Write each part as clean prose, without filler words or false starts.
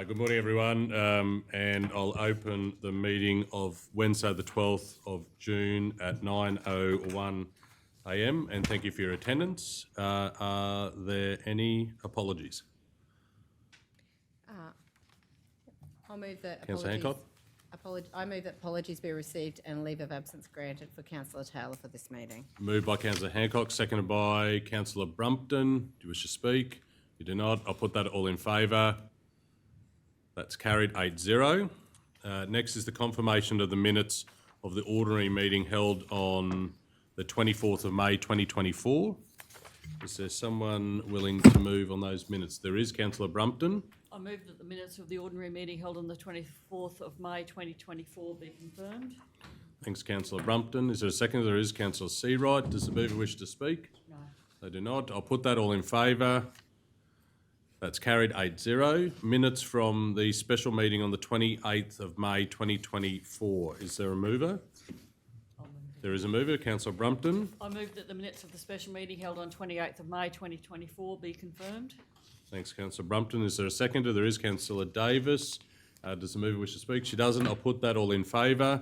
Good morning, everyone, and I'll open the meeting of Wednesday the 12th of June at 9:01 a.m. and thank you for your attendance. Are there any apologies? I'll move that Councillor Hancock? I move that apologies be received and leave of absence granted for Councillor Taylor for this meeting. Moved by Councillor Hancock, seconded by Councillor Brumpton. Do you wish to speak? You do not. I'll put that all in favour. That's carried 8-0. Next is the confirmation of the minutes of the ordinary meeting held on the 24th of May 2024. Is there someone willing to move on those minutes? There is. Councillor Brumpton. I move that the minutes of the ordinary meeting held on the 24th of May 2024 be confirmed. Thanks, Councillor Brumpton. Is there a second? There is. Councillor Seawright. Does the mover wish to speak? No. They do not. I'll put that all in favour. That's carried 8-0. Minutes from the special meeting on the 28th of May 2024. Is there a mover? I'll move it. There is a mover. Councillor Brumpton. I move that the minutes of the special meeting held on 28th of May 2024 be confirmed. Thanks, Councillor Brumpton. Is there a seconder? There is. Councillor Davis. Does the mover wish to speak? She doesn't. I'll put that all in favour.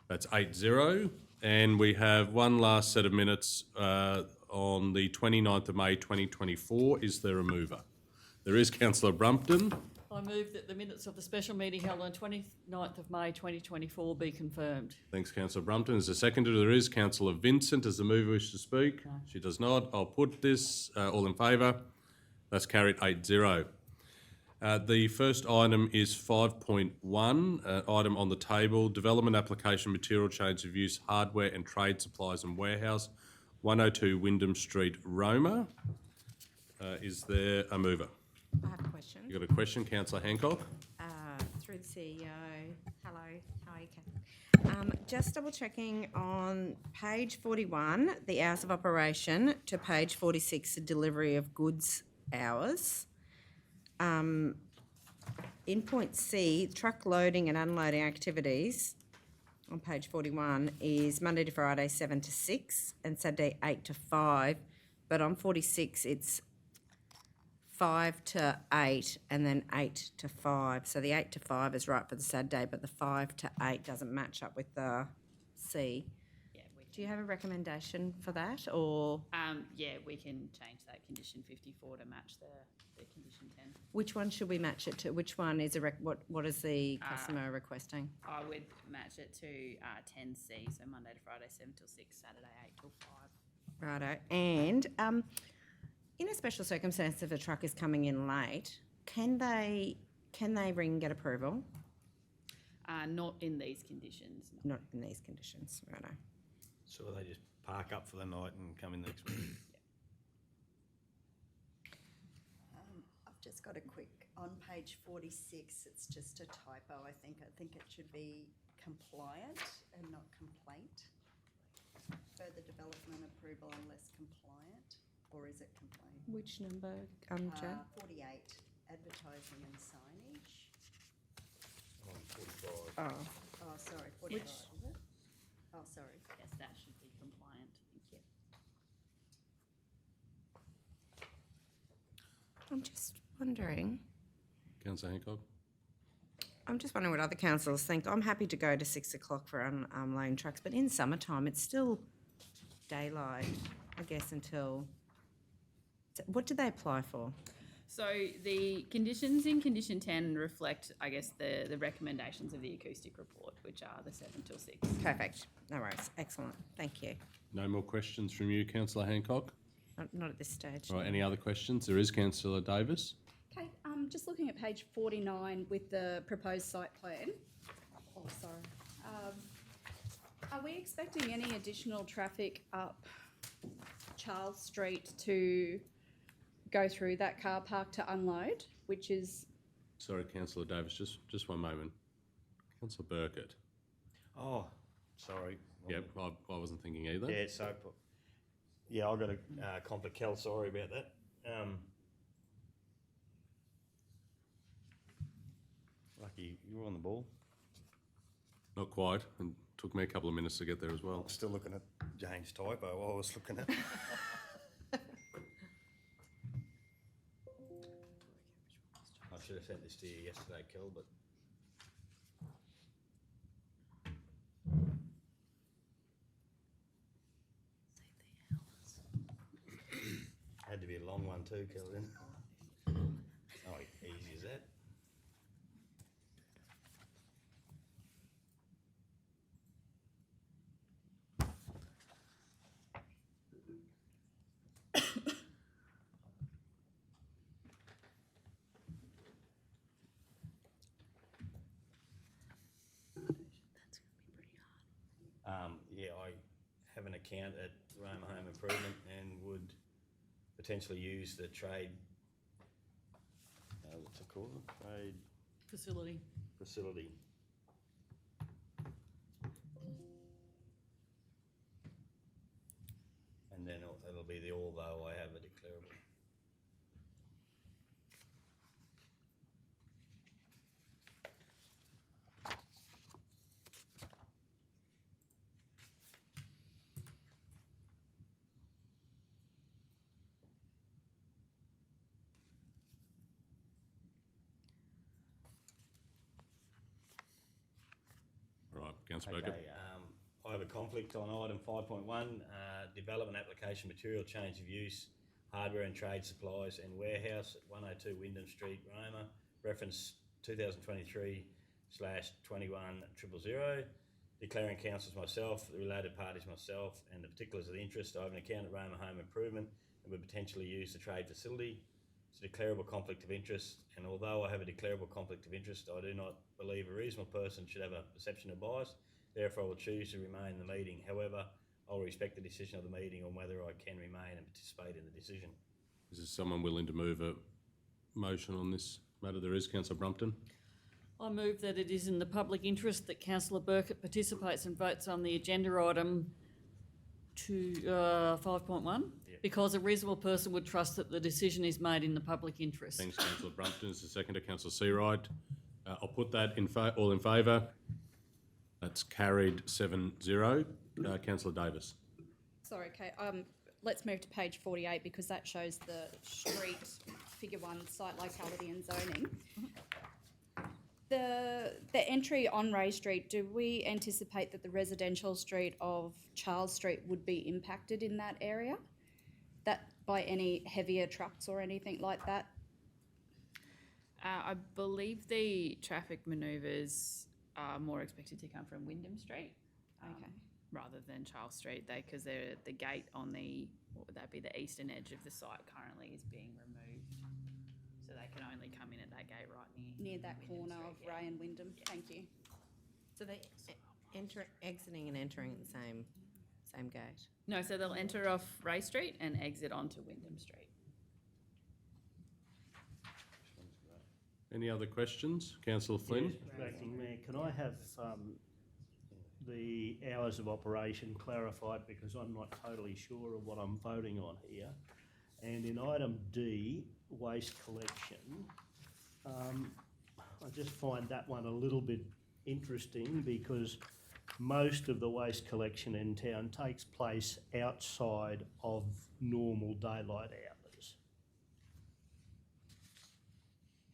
That's 8-0. And we have one last set of minutes on the 29th of May 2024. Is there a mover? There is. Councillor Brumpton. I move that the minutes of the special meeting held on 29th of May 2024 be confirmed. Thanks, Councillor Brumpton. Is there a seconder? There is. Councillor Vincent. Does the mover wish to speak? No. She does not. I'll put this all in favour. That's carried 8-0. The first item is 5.1, item on the table, development application material change of use, hardware and trade supplies and warehouse, 102 Wyndham Street, Roma. Is there a mover? I have a question. You got a question, Councillor Hancock? Through the CEO. Hello, how are you, Kat? Just double checking on page 41, the hours of operation, to page 46, the delivery of goods hours. In point C, truck loading and unloading activities on page 41 is Monday to Friday 7 to 6 and Saturday 8 to 5, but on 46 it's 5 to 8 and then 8 to 5. So the 8 to 5 is right for the Saturday, but the 5 to 8 doesn't match up with the C. Yeah, Do you have a recommendation for that, or we can change that condition 54 to match the condition 10. which one should we match it to? Which one is what is the customer requesting? I would match it to 10C, so Monday to Friday 7 till 6, Saturday 8 till 5. Righto. And in a special circumstance, if a truck is coming in late, can they ring and get approval? Not in these conditions. No. Not in these conditions. Righto. So they just park up for the night and come in the next week? I've just got a quick, on page 46, it's just a typo, I think. I think it should be compliant and not complaint. Further development approval unless compliant, or is it complaint? Which number, Jan? 48, advertising and signage. 45. Oh, sorry, 45, is it? Oh, sorry. Yes, that should be compliant. Thank you. I'm just wondering. Councillor Hancock? I'm just wondering what other councils think. I'm happy to go to 6 o'clock for unloading trucks, but in summertime it's still daylight, I guess, until. What did they apply for? So the conditions in condition 10 reflect, I guess, the recommendations of the acoustic report, which are the 7 till 6. Perfect. No worries. Excellent. Thank you. No more questions from you, Councillor Hancock? Not at this stage. All right, any other questions? There is. Councillor Davis. Kate, just looking at page 49 with the proposed site plan. Oh, sorry. Are we expecting any additional traffic up Charles Street to go through that car park to unload, which is... Sorry, Councillor Davis, just one moment. Councillor Burkett. Oh, sorry. Yep, I wasn't thinking either. Yeah, so, yeah, I've got a conflict, Kel, sorry about that. Lucky you were on the ball. Not quite, and took me a couple of minutes to get there as well. I'm still looking at Jane's typo while I was looking at. I should have sent this to you yesterday, Kel, but had to be a long one too, Kel, didn't it? Oh, easy as that. Yeah, I have an account at Roma Home Improvement and would potentially use the trade, what's it called? Trade Facility. facility. And then it'll be the although I have a declarable. All right, Councillor Burkett. Okay, I have a conflict on item 5.1, development application material change of use, hardware and trade supplies and warehouse at 102 Wyndham Street, Roma, reference 2023/21/000, declaring councils myself, the related parties myself, and the particulars of the interest. I have an account at Roma Home Improvement and would potentially use the trade facility. It's a declarable conflict of interest, and although I have a declarable conflict of interest, I do not believe a reasonable person should have a perception of bias. Therefore, I will choose to remain in the meeting. However, I will respect the decision of the meeting on whether I can remain and participate in the decision. Is there someone willing to move a motion on this matter? There is. Councillor Brumpton. I move that it is in the public interest that Councillor Burkett participates and votes on the agenda item to 5.1, because a reasonable person would trust that the decision is made in the public interest. Thanks, Councillor Brumpton. Is the seconder, Councillor Seawright. I'll put that in all in favour. That's carried 7-0. Councillor Davis. Sorry, Kate, let's move to page 48 because that shows the street, figure 1, site locality and zoning. The entry on Ray Street, do we anticipate that the residential street of Charles Street would be impacted in that area? That by any heavier trucks or anything like that? I believe the traffic manoeuvres are more expected to come from Wyndham Street. Okay. Rather than Charles Street, because the gate on the, what would that be, the eastern edge of the site currently is being removed. So they can only come in at that gate right Near that Wyndham corner Street, of Ray and Wyndham, thank you. So they exiting and entering at the same gate. No, so they'll enter off Ray Street and exit onto Wyndham Street. Any other questions? Councillor Flynn. Yes, Mr. Acting Mayor, can I have the hours of operation clarified because I'm not totally sure of what I'm voting on here. And in item D, waste collection, I just find that one a little bit interesting because most of the waste collection in town takes place outside of normal daylight hours.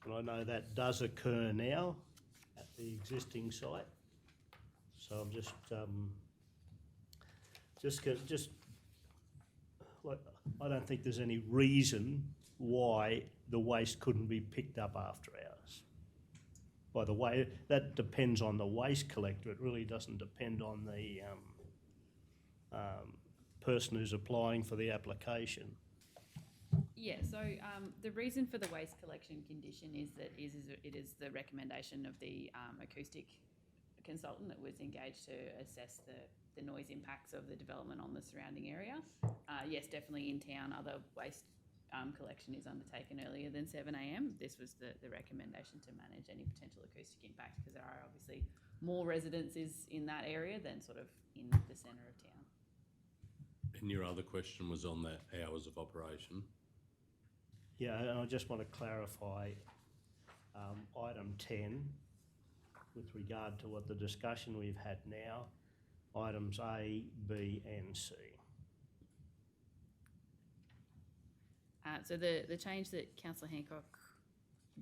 And I know that does occur now at the existing site. So I'm just like, I don't think there's any reason why the waste couldn't be picked up after hours. By the way, that depends on the waste collector. It really doesn't depend on the person who's applying for the application. Yeah, so the reason for the waste collection condition is that it is the recommendation of the acoustic consultant that was engaged to assess the noise impacts of the development on the surrounding area. Yes, definitely in town, other waste collection is undertaken earlier than 7 a.m. This was the recommendation to manage any potential acoustic impacts because there are obviously more residences in that area than sort of in the centre of town. And your other question was on the hours of operation. Yeah, and I just want to clarify item 10 with regard to what the discussion we've had now, items A, B and C. So the change that Councillor Hancock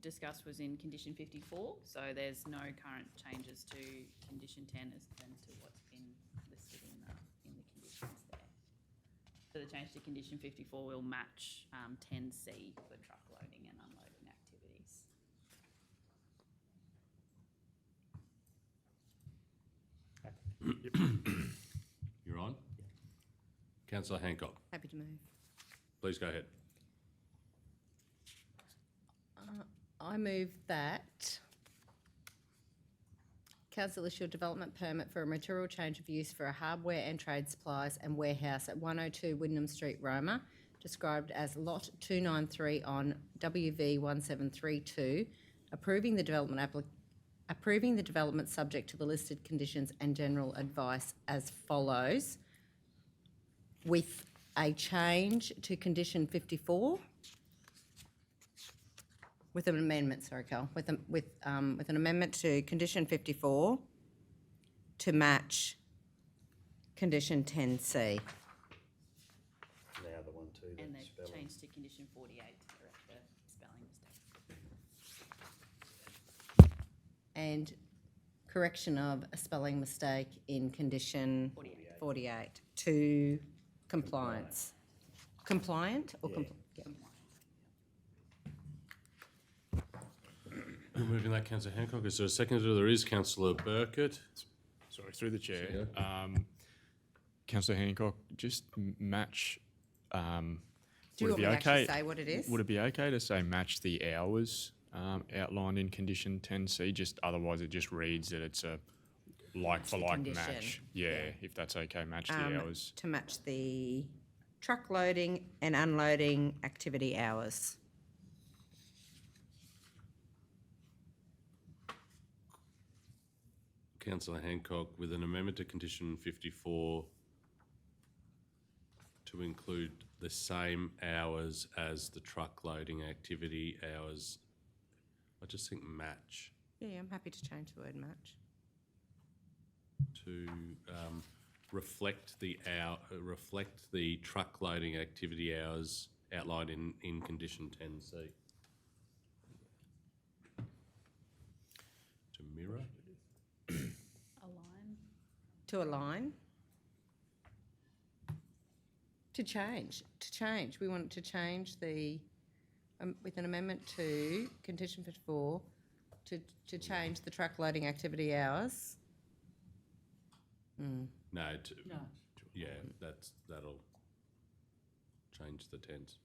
discussed was in condition 54, so there's no current changes to condition 10 as than to what's been listed in the conditions there. So the change to condition 54 will match 10C for truck loading and unloading activities. You're on? Councillor Hancock, Happy to move. please go ahead. I move that council issue a development permit for a material change of use for a hardware and trade supplies and warehouse at 102 Wyndham Street, Roma, described as Lot 293 on WV 1732, approving the development subject to the listed conditions and general advice as follows, with a change to condition 54. With an amendment, sorry, Cal, with an amendment to condition 54 to match condition 10C. Now the one too, And the the spelling. change to condition 48 to correct the spelling mistake. And correction of a spelling mistake in condition 48 to compliance. Compliant or Yeah. compli- yeah. Moving that, Councillor Hancock. Is there a seconder? There is. Councillor Burkett. Sorry, through the chair. Yeah. Councillor Hancock, just match. Do you Would want it me be to actually okay? say what it is? Would it be okay to say match the hours outlined in condition 10C? Just otherwise, it just reads that it's a like for like condition. match. Yeah, if that's okay, match the hours. To match the truck loading and unloading activity hours. Councillor Hancock, with an amendment to condition 54 to include the same hours as the truck loading activity hours. I just think match Yeah, I'm happy to change the word match. to reflect the truck loading activity hours outlined in condition 10C. To mirror. Align. To align. To change. We want to change the, with an amendment to condition 54, to change the truck loading activity hours. No, No. yeah, that'll change the tense.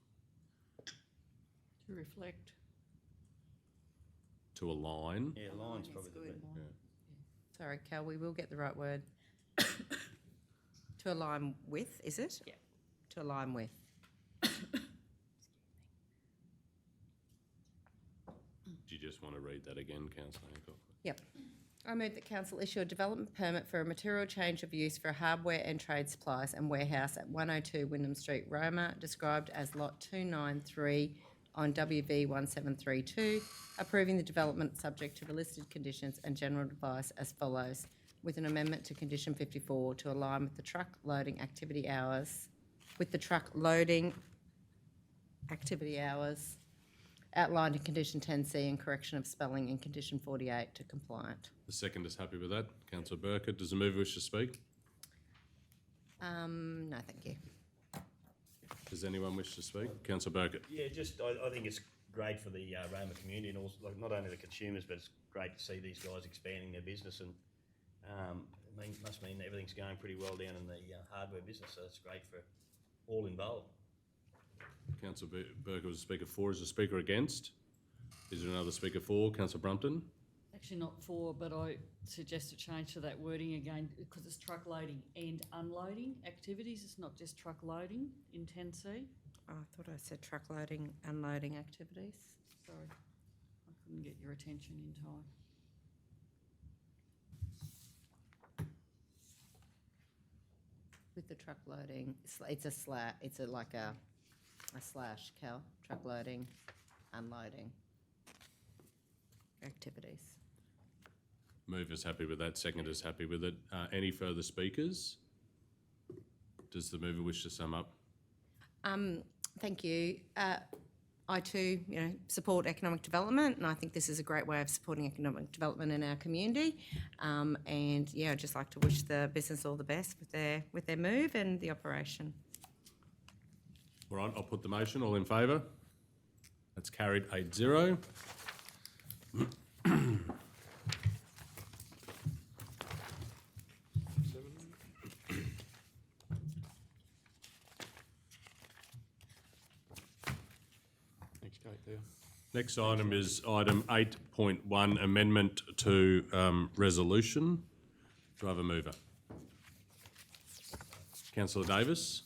To reflect. To align. Yeah, line's probably the good. best. Sorry, Cal, we will get the right word. To align with, is it? Yeah. To align with. Do you just want to read that again, Councillor Hancock? Yep. I move that council issue a development permit for a material change of use for hardware and trade supplies and warehouse at 102 Wyndham Street, Roma, described as Lot 293 on WV 1732, approving the development subject to the listed conditions and general advice as follows, with an amendment to condition 54 to align with the truck loading activity hours, outlined in condition 10C and correction of spelling in condition 48 to compliant. The second is happy with that. Councillor Burkett, does the mover wish to speak? No, thank you. Does anyone wish to speak? Councillor Burkett. Yeah, just I think it's great for the Roma community and also like not only the consumers, but it's great to see these guys expanding their business and it must mean everything's going pretty well down in the hardware business. So it's great for all involved. Councillor Burkett was a speaker for. Is the speaker against? Is there another speaker for? Councillor Brumpton. Actually not for, but I suggest a change to that wording again because it's truck loading and unloading activities. It's not just truck loading in 10C. Oh, I thought I said truck loading, unloading activities. Sorry, I couldn't get your attention in time. With the truck loading, it's a slash, Cal, truck loading, unloading activities. Mover's happy with that. Seconder's happy with it. Any further speakers? Does the mover wish to sum up? Thank you. I too, support economic development, and I think this is a great way of supporting economic development in our community. I'd just like to wish the business all the best with their move and the operation. All right, I'll put the motion. All in favour? That's carried 8-0. Next gate there. Next item is item 8.1, amendment to resolution. Do I have a mover? Councillor Davis.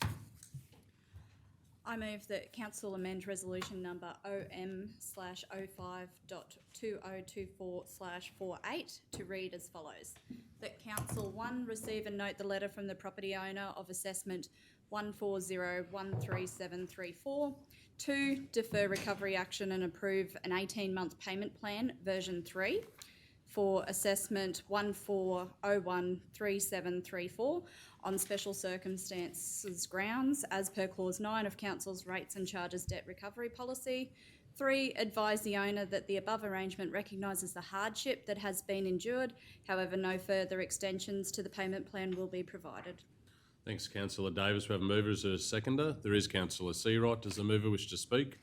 I move that council amend resolution number OM/05.2024/48 to read as follows. That council, 1, receive and note the letter from the property owner of assessment 140,13734. 2, defer recovery action and approve an 18-month payment plan, version 3, for assessment 140133734 on special circumstances grounds as per clause 9 of council's rates and charges debt recovery policy. 3, advise the owner that the above arrangement recognises the hardship that has been endured. However, no further extensions to the payment plan will be provided. Thanks, Councillor Davis. We have a mover. Is there a seconder? There is Councillor Seawright. Does the mover wish to speak?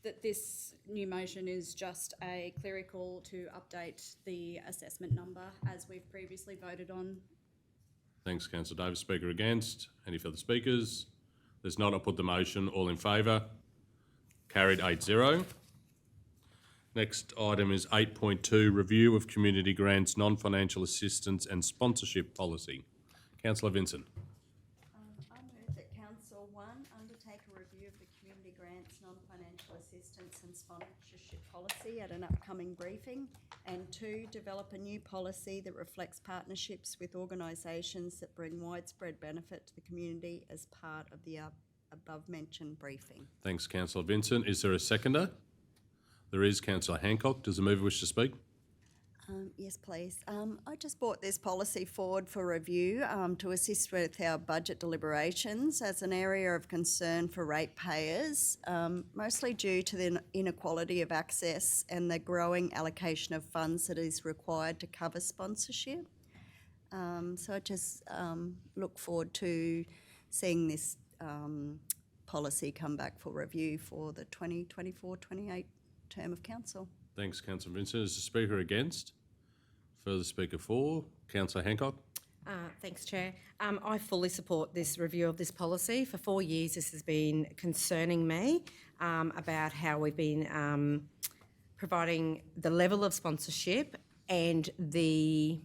That this new motion is just a clerical to update the assessment number as we've previously voted on. Thanks, Councillor Davis. Speaker against? Any further speakers? There's not. I'll put the motion. All in favour? Carried 8-0. Next item is 8.2, review of community grants, non-financial assistance and sponsorship policy. Councillor Vincent. I move that council, 1, undertake a review of the community grants, non-financial assistance and sponsorship policy at an upcoming briefing, and 2, develop a new policy that reflects partnerships with organisations that bring widespread benefit to the community as part of the above-mentioned briefing. Thanks, Councillor Vincent. Is there a seconder? There is. Councillor Hancock. Does the mover wish to speak? Yes, please. I just brought this policy forward for review to assist with our budget deliberations as an area of concern for ratepayers, mostly due to the inequality of access and the growing allocation of funds that is required to cover sponsorship. So I just look forward to seeing this policy come back for review for the 2024-28 term of council. Thanks, Councillor Vincent. Is the speaker against? Further speaker for? Councillor Hancock. Thanks, Chair. I fully support this review of this policy. For 4 years, this has been concerning me about how we've been providing the level of sponsorship and the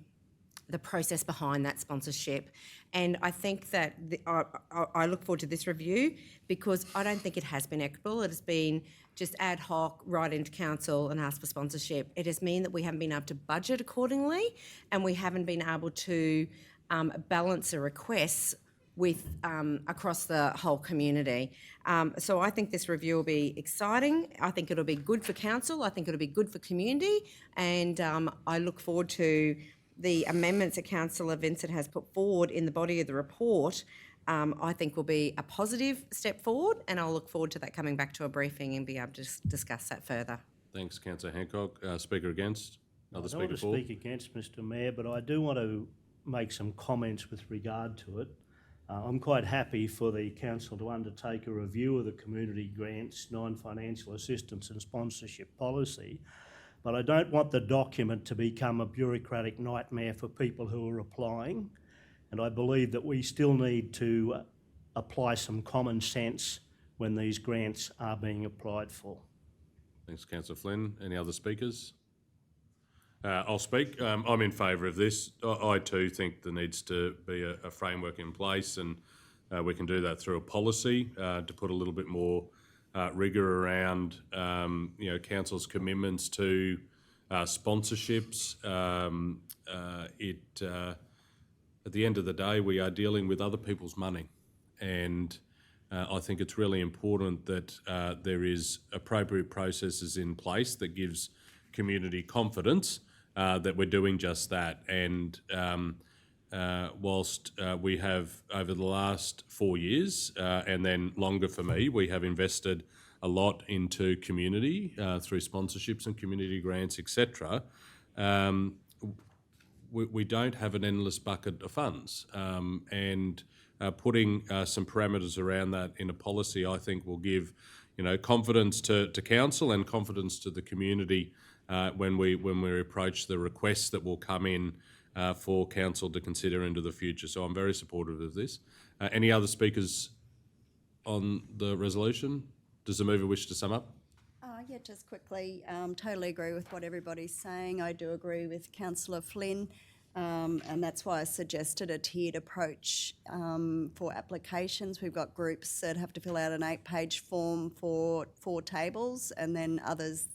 process behind that sponsorship. And I think that I look forward to this review because I don't think it has been equitable. It has been just ad hoc, right into council and ask for sponsorship. It has meant that we haven't been able to budget accordingly and we haven't been able to balance the requests with across the whole community. So I think this review will be exciting. I think it'll be good for council. I think it'll be good for community. And I look forward to the amendments that Councillor Vincent has put forward in the body of the report. I think will be a positive step forward, and I'll look forward to that coming back to a briefing and be able to discuss that further. Thanks, Councillor Hancock. Speaker against? Another I don't speaker want to for? speak against Mr Mayor, but I do want to make some comments with regard to it. I'm quite happy for the council to undertake a review of the community grants, non-financial assistance and sponsorship policy, but I don't want the document to become a bureaucratic nightmare for people who are applying. And I believe that we still need to apply some common sense when these grants are being applied for. Thanks, Councillor Flynn. Any other speakers? I'll speak. I'm in favour of this. I too think there needs to be a framework in place, and we can do that through a policy to put a little bit more rigour around, council's commitments to sponsorships. At the end of the day, we are dealing with other people's money, and I think it's really important that there is appropriate processes in place that gives community confidence that we're doing just that. And whilst we have, over the last 4 years, and then longer for me, we have invested a lot into community through sponsorships and community grants, etc., we don't have an endless bucket of funds. And putting some parameters around that in a policy, I think, will give confidence to council and confidence to the community when we approach the requests that will come in for council to consider into the future. So I'm very supportive of this. Any other speakers on the resolution? Does the mover wish to sum up? Yeah, just quickly, totally agree with what everybody's saying. I do agree with Councillor Flynn, and that's why I suggested a tiered approach for applications. We've got groups that have to fill out an 8-page form for 4 tables, and then others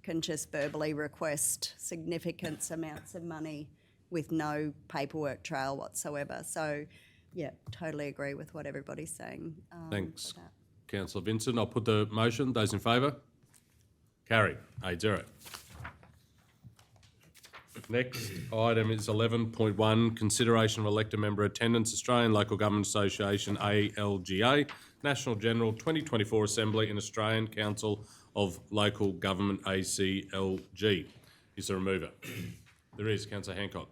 can just verbally request significant amounts of money with no paperwork trail whatsoever. So, yeah, totally agree with what everybody's saying. Thanks, for that. Councillor Vincent. I'll put the motion. Those in favour? Carried. 8-0. Next item is 11.1, consideration of elected member attendance, Australian Local Government Association, ALGA, National General 2024 Assembly and Australian Council of Local Government, ACLG. Is there a mover? There is. Councillor Hancock.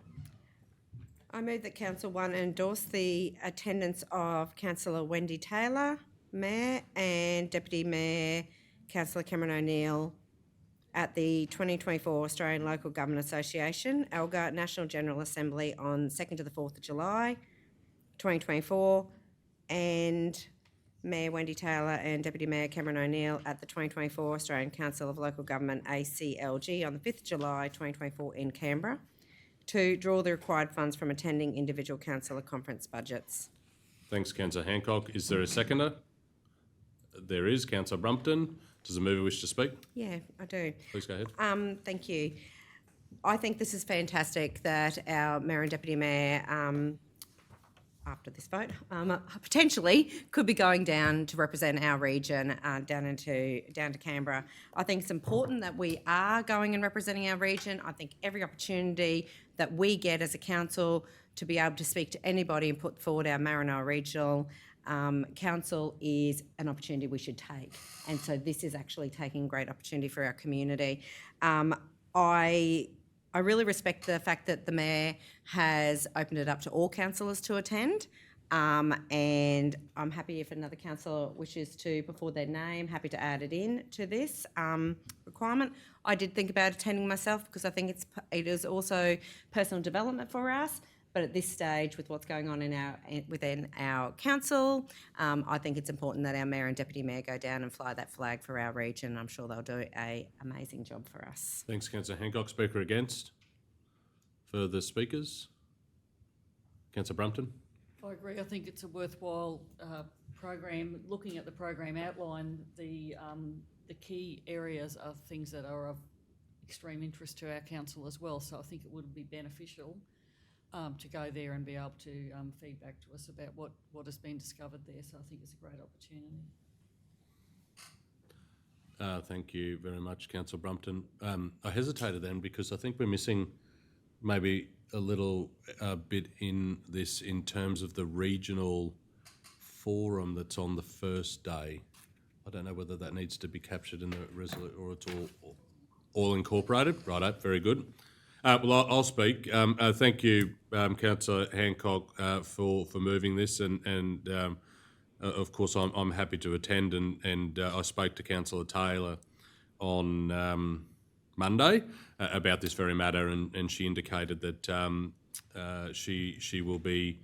I move that Council 1 endorse the attendance of Councillor Wendy Taylor, Mayor, and Deputy Mayor Councillor Cameron O'Neill at the 2024 Australian Local Government Association, ALGA National General Assembly on 2nd to the 4th of July 2024, and Mayor Wendy Taylor and Deputy Mayor Cameron O'Neill at the 2024 Australian Council of Local Government, ACLG, on the 5th of July 2024 in Canberra, to draw the required funds from attending individual councillor conference budgets. Thanks, Councillor Hancock. Is there a seconder? There is. Councillor Brumpton. Does the mover wish to speak? Yeah, I do. Please go ahead. Thank you. I think this is fantastic that our Mayor and Deputy Mayor, after this vote, potentially could be going down to represent our region down to Canberra. I think it's important that we are going and representing our region. I think every opportunity that we get as a council to be able to speak to anybody and put forward our Maranoa Regional Council is an opportunity we should take. And so this is actually taking great opportunity for our community. I really respect the fact that the Mayor has opened it up to all councillors to attend, and I'm happy if another councillor wishes to put forward their name, happy to add it in to this requirement. I did think about attending myself because I think it is also personal development for us. But at this stage, with what's going on within our council, I think it's important that our Mayor and Deputy Mayor go down and fly that flag for our region. I'm sure they'll do an amazing job for us. Thanks, Councillor Hancock. Speaker against? Further speakers? Councillor Brumpton? I agree. I think it's a worthwhile program. Looking at the program outline, the key areas are things that are of extreme interest to our council as well. So I think it would be beneficial to go there and be able to feedback to us about what has been discovered there. So I think it's a great opportunity. Thank you very much, Councillor Brumpton. I hesitated then because I think we're missing maybe a little bit in this in terms of the regional forum that's on the first day. I don't know whether that needs to be captured in the resolution or it's all incorporated. Righto, very good. Well, I'll speak. Thank you, Councillor Hancock, for moving this, and of course I'm happy to attend. And I spoke to Councillor Taylor on Monday about this very matter, and she indicated that she will be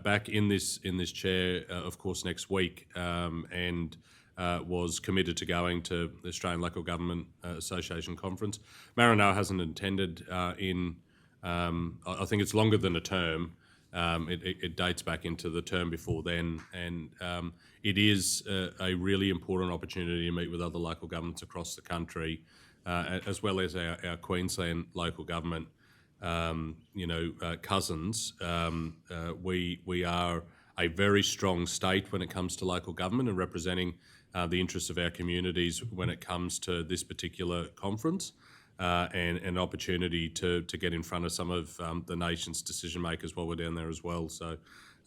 back in this chair, of course, next week, and was committed to going to the Australian Local Government Association Conference. Maranoa hasn't attended in, I think it's longer than a term. It dates back into the term before then, and it is a really important opportunity to meet with other local governments across the country, as well as our Queensland local government cousins. We are a very strong state when it comes to local government and representing the interests of our communities when it comes to this particular conference, and an opportunity to get in front of some of the nation's decision makers while we're down there as well. So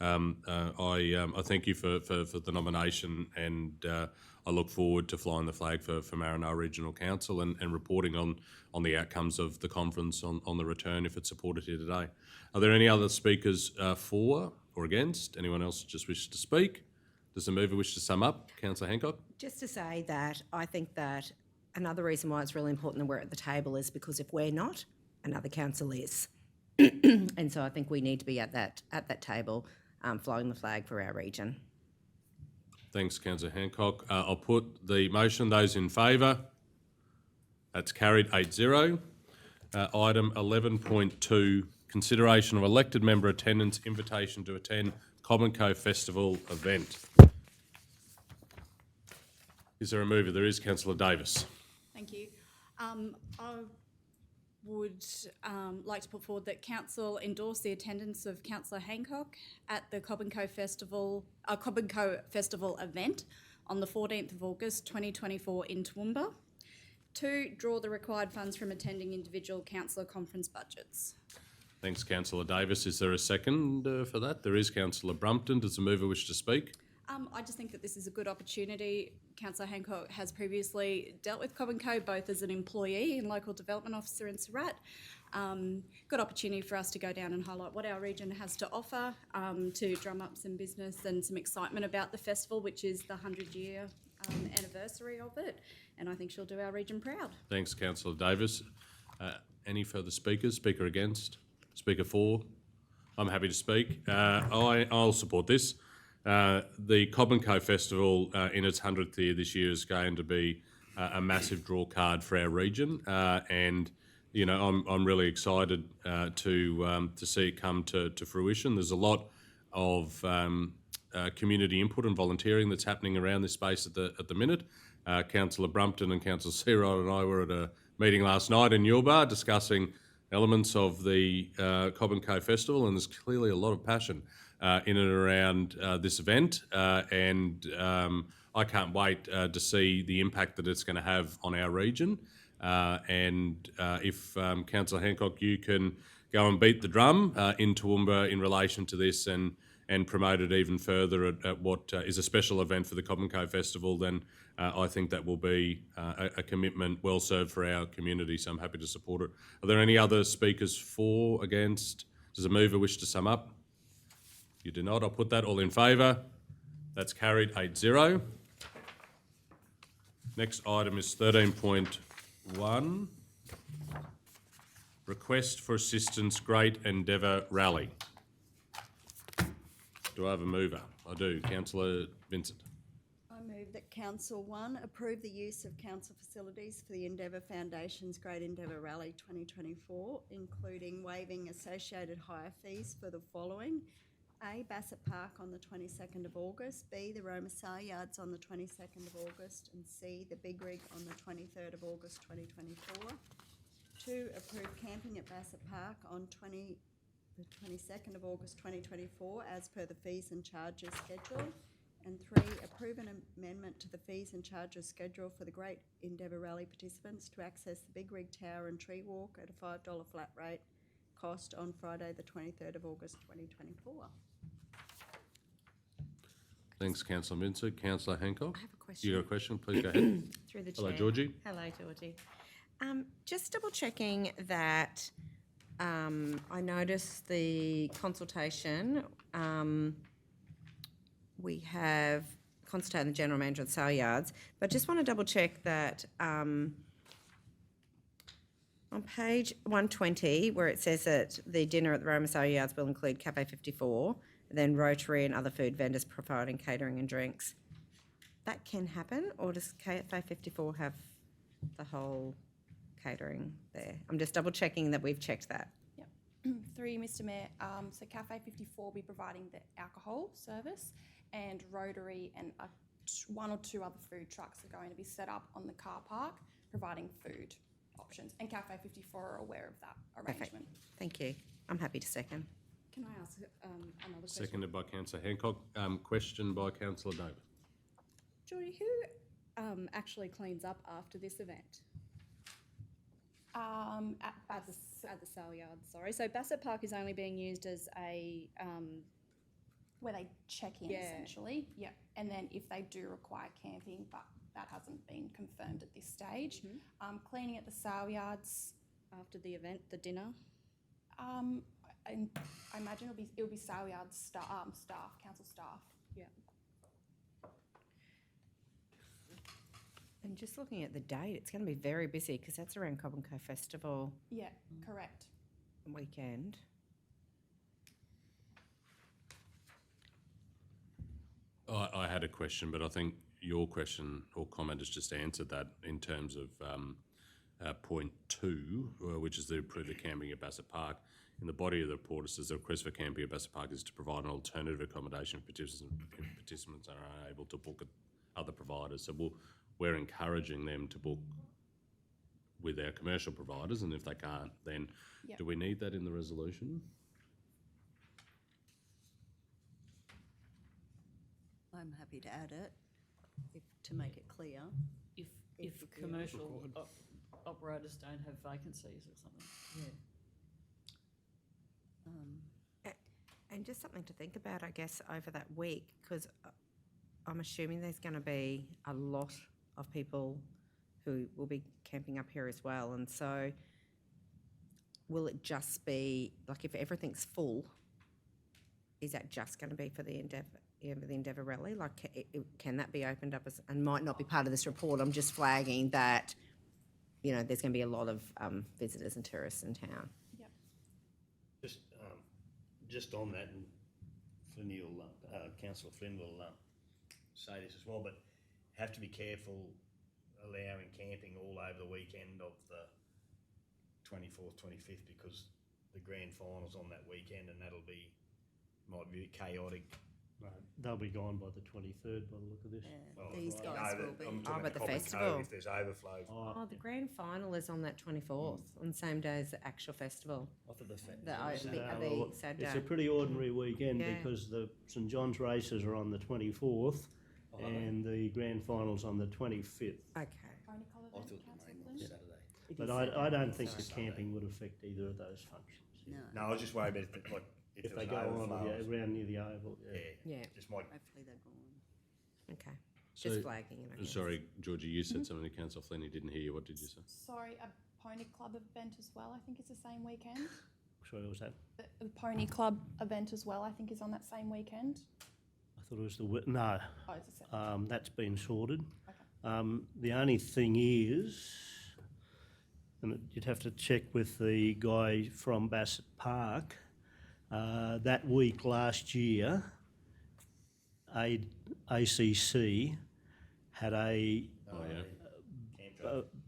I thank you for the nomination, and I look forward to flying the flag for Maranoa Regional Council and reporting on the outcomes of the conference on the return if it's supported here today. Are there any other speakers for or against? Anyone else just wish to speak? Does the mover wish to sum up? Councillor Hancock? Just to say that I think that another reason why it's really important that we're at the table is because if we're not, another council is. And so I think we need to be at that table flying the flag for our region. Thanks, Councillor Hancock. I'll put the motion. Those in favour? That's carried 8-0. Item 11.2, consideration of elected member attendance invitation to attend Cobb & Co Festival event. Is there a mover? There is. Councillor Davis. Thank you. I would like to put forward that Council endorse the attendance of Councillor Hancock at the Cobb & Co Festival event on the 14th of August 2024 in Toowoomba. 2, draw the required funds from attending individual councillor conference budgets. Thanks, Councillor Davis. Is there a second for that? There is. Councillor Brumpton. Does the mover wish to speak? I just think that this is a good opportunity. Councillor Hancock has previously dealt with Cobb & Co both as an employee and local development officer in Surat. Good opportunity for us to go down and highlight what our region has to offer, to drum up some business and some excitement about the festival, which is the 100-year anniversary of it, and I think she'll do our region proud. Thanks, Councillor Davis. Any further speakers? Speaker against? Speaker for? I'm happy to speak. I'll support this. The Cobb & Co Festival in its 100th year this year is going to be a massive draw card for our region, and you know I'm really excited to see it come to fruition. There's a lot of community input and volunteering that's happening around this space at the minute. Councillor Brumpton and Councillor Searle and I were at a meeting last night in Yulbar discussing elements of the Cobb & Co Festival, and there's clearly a lot of passion in and around this event, and I can't wait to see the impact that it's going to have on our region. And if Councillor Hancock, you can go and beat the drum in Toowoomba in relation to this and promote it even further at what is a special event for the Cobb & Co Festival, then I think that will be a commitment well served for our community, so I'm happy to support it. Are there any other speakers for, against? Does the mover wish to sum up? You do not. I'll put that. All in favour? That's carried 8-0. Next item is 13.1. Request for Assistance Great Endeavour Rally. Do I have a mover? I do. Councillor Vincent. I move that Council 1 approve the use of council facilities for the Endeavour Foundation's Great Endeavour Rally 2024, including waiving associated hire fees for the following: A, Bassett Park on the 22nd of August, B, the Roma Yards on the 22nd of August, and C, the Big Rig on the 23rd of August 2024. 2, approve camping at Bassett Park on the 22nd of August 2024 as per the fees and charges schedule. And 3, approve an amendment to the fees and charges schedule for the Great Endeavour Rally participants to access the Big Rig Tower and Tree Walk at a $5 flat rate cost on Friday the 23rd of August 2024. Thanks, Councillor Vincent. Councillor Hancock? I have a question. You got a question? Please go ahead. Through the chair. Hello, Georgie. Hello, Georgie. Just double checking that I noticed the consultation. We have consultated the General Manager of the Sale Yards, but just want to double check that on page 120, where it says that the dinner at the Roma Sale Yards will include Cafe 54, and then Rotary and other food vendors providing catering and drinks. That can happen, or does Cafe 54 have the whole catering there? I'm just double checking that we've checked that. Through you, Mr. Mayor, so Cafe 54 will be providing the alcohol service, and Rotary and one or two other food trucks are going to be set up on the car park providing food options, and Cafe 54 are aware of that arrangement. Perfect. Thank you. I'm happy to second. Can I ask another question? Seconded by Councillor Hancock. Question by Councillor Davis. Geordie, who actually cleans up after this event? At the sale yard, sorry. So Bassett Park is only being used as a where they check in Yeah. essentially. Yeah. And then if they do require camping, but that hasn't been confirmed at this stage. Cleaning at the sale yards. After the event, the dinner? And I imagine it'll be sale yard staff, council staff. Yeah. And just looking at the date, it's going to be very busy because that's around Cobb and Co Festival Yeah, correct. weekend. I had a question, but I think your question or comment has just answered that in terms of point 2, which is the approved camping at Bassett Park. In the body of the report, it says the request for camping at Bassett Park is to provide an alternative accommodation for participants are unable to book at other providers. So we're encouraging them to book with our commercial providers, and if they can't, then Yep. do we need that in the resolution? I'm happy to add it, to make it clear. If commercial operators don't have vacancies or something. And just something to think about, I guess, over that week, because I'm assuming there's going to be a lot of people who will be camping up here as well. And so will it just be, like, if everything's full, is that just going to be for the Endeavour Rally? Like, can that be opened up as, and might not be part of this report? I'm just flagging that, you know, there's going to be a lot of visitors and tourists in town. Just on that, and Councillor Flynn will say this as well, but have to be careful allowing camping all over the weekend of the 24th, 25th, because the grand final's on that weekend, and might be chaotic. No, they'll be gone by the 23rd by the look of this. These guys will be. I'm Oh, talking but about the Cobb and Co, festival. if there's overflow. Oh, the grand final is on that 24th, on the same day as the actual festival. I thought the Saturday. It's a pretty ordinary weekend Yeah. because the St John's races are on the 24th and the grand final's on the 25th. Okay. Pony Club I event, thought the councillor main Flynn? was Saturday. But I don't think the camping would affect either of those functions. No, No, I was just worried about if If there they was go an on overflow. around near the Oval, Yeah, Yeah, just might. hopefully they're gone. okay. So- Just flagging it, I guess. Sorry, Georgie, you said something to Councillor Flynn, he didn't hear you. What did you say? Sorry, a Pony Club event as well, I think it's the same weekend. Sorry, what was that? The Pony Club event as well, I think is on that same weekend. I thought it was no, Oh, it's a separate. that's been sorted. Okay. The only thing is, and you'd have to check with the guy from Bassett Park, that week last year, ACC had a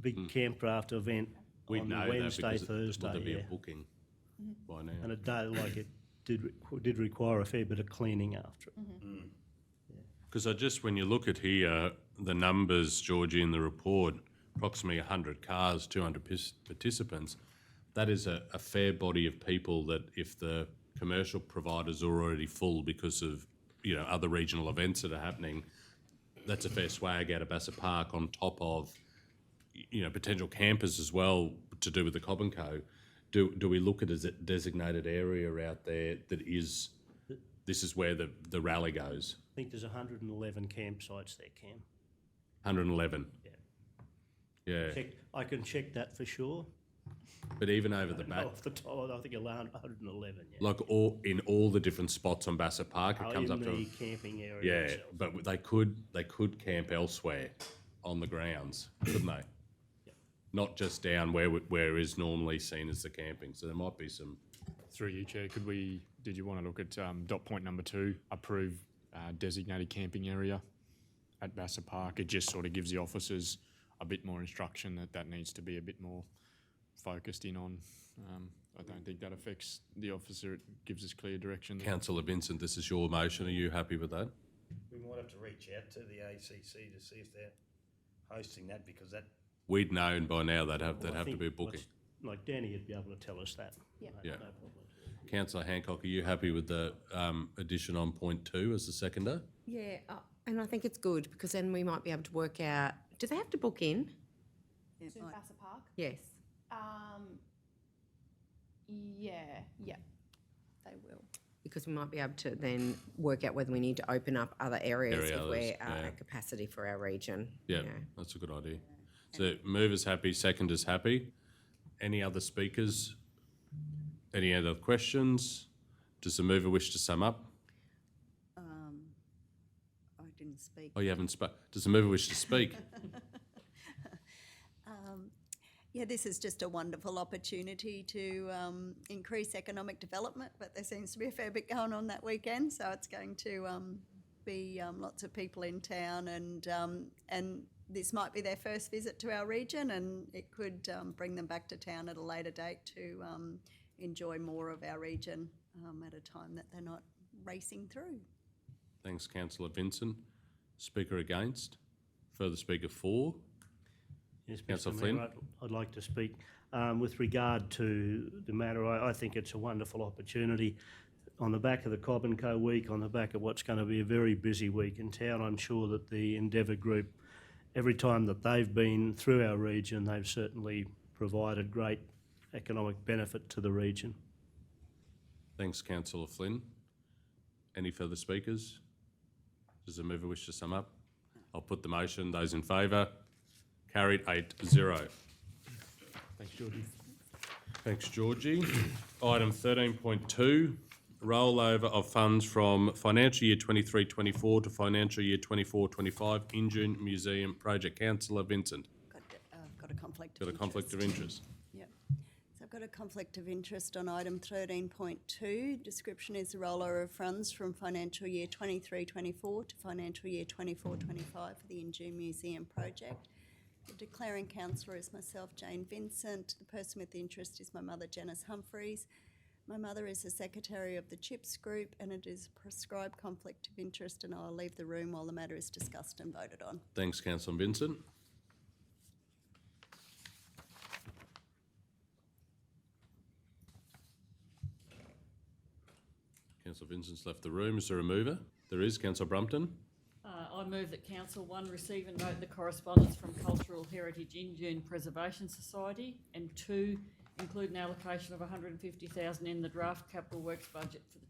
big campcraft event We'd on know Wednesday, that because Thursday, will there be yeah. a booking by now? And it did require a fair bit of cleaning after it. Because when you look at here, the numbers, Georgie, in the report, approximately 100 cars, 200 participants, that is a fair body of people that if the commercial providers are already full because of, other regional events that are happening, that's a fair swag out of Bassett Park on top of, potential campers as well to do with the Cobb and Co. Do we look at it as a designated area out there that is, this is where the rally goes? I think there's 111 campsites there, Cam. 111? Yeah. I can check that for sure. But even over the back, Off the top, I think around 111, yeah. like in all the different spots on Bassett Park, it comes in up to the camping area yeah. itself. But they could camp elsewhere on the grounds, couldn't they? Not just down where is normally seen as the camping. So there might be some. Through you, Chair, did you want to look at dot point number 2, approve designated camping area at Bassett Park? It just sort of gives the officers a bit more instruction that needs to be a bit more focused in on. I don't think that affects the officer. It gives us clear direction. Councillor Vincent, this is your motion. Are you happy with that? We might have to reach out to the ACC to see if they're hosting that, because that. We'd known by now they'd have Well, I to think be a booking. like Danny would be able to tell us that. Yeah. Yeah. No problem. Councillor Hancock, are you happy with the addition on point 2 as the seconder? Yeah, and I think it's good because then we might be able to work out, do they have to book in? It To might- Bassett Park? Yes. Yeah, they will. because we might be able to then work out whether we need to open up other areas if we're yeah. at capacity for our region. Yeah, that's a good idea. So mover's happy, seconder's happy. Any other speakers? Any other questions? Does the mover wish to sum up? I didn't speak. Oh, you haven't spoken. Does the mover wish to speak? Yeah, this is just a wonderful opportunity to increase economic development, but there seems to be a fair bit going on that weekend, so it's going to be lots of people in town, and this might be their first visit to our region, and it could bring them back to town at a later date to enjoy more of our region at a time that they're not racing through. Thanks, Councillor Vincent. Speaker against? Further speaker for? Yes, Councillor Mr. Flynn? Mayor, I'd like to speak. With regard to the matter, I think it's a wonderful opportunity. On the back of the Cobb and Co week, on the back of what's going to be a very busy week in town, I'm sure that the Endeavour Group, every time that they've been through our region, they've certainly provided great economic benefit to the region. Thanks, Councillor Flynn. Any further speakers? Does the mover wish to sum up? I'll put the motion. Those in favour? Carried 8-0. Thanks, Georgie. Thanks, Georgie. Item 13.2, rollover of funds from financial year 23-24 to financial year 24-25 Injune Museum Project. Councillor Vincent. I've got a conflict Got a conflict of interest. Yep. So I've got a conflict of interest on item 13.2. Description is the rollover of funds from financial year 23-24 to financial year 24-25 for the Injune Museum project. The declaring councillor is myself, Jane Vincent. The person with the interest is my mother, Janice Humphreys. My mother is the secretary of the CHIPS group, and it is a prescribed conflict of interest, and I'll leave the room while the matter is discussed and voted on. Thanks, Councillor Vincent. Councillor Vincent's left the room. Is there a mover? There is. Councillor Brumpton. I move that Council 1 receive and note the correspondence from Cultural Heritage Injune Preservation Society, and 2 include an allocation of $150,000 in the draft capital works budget for the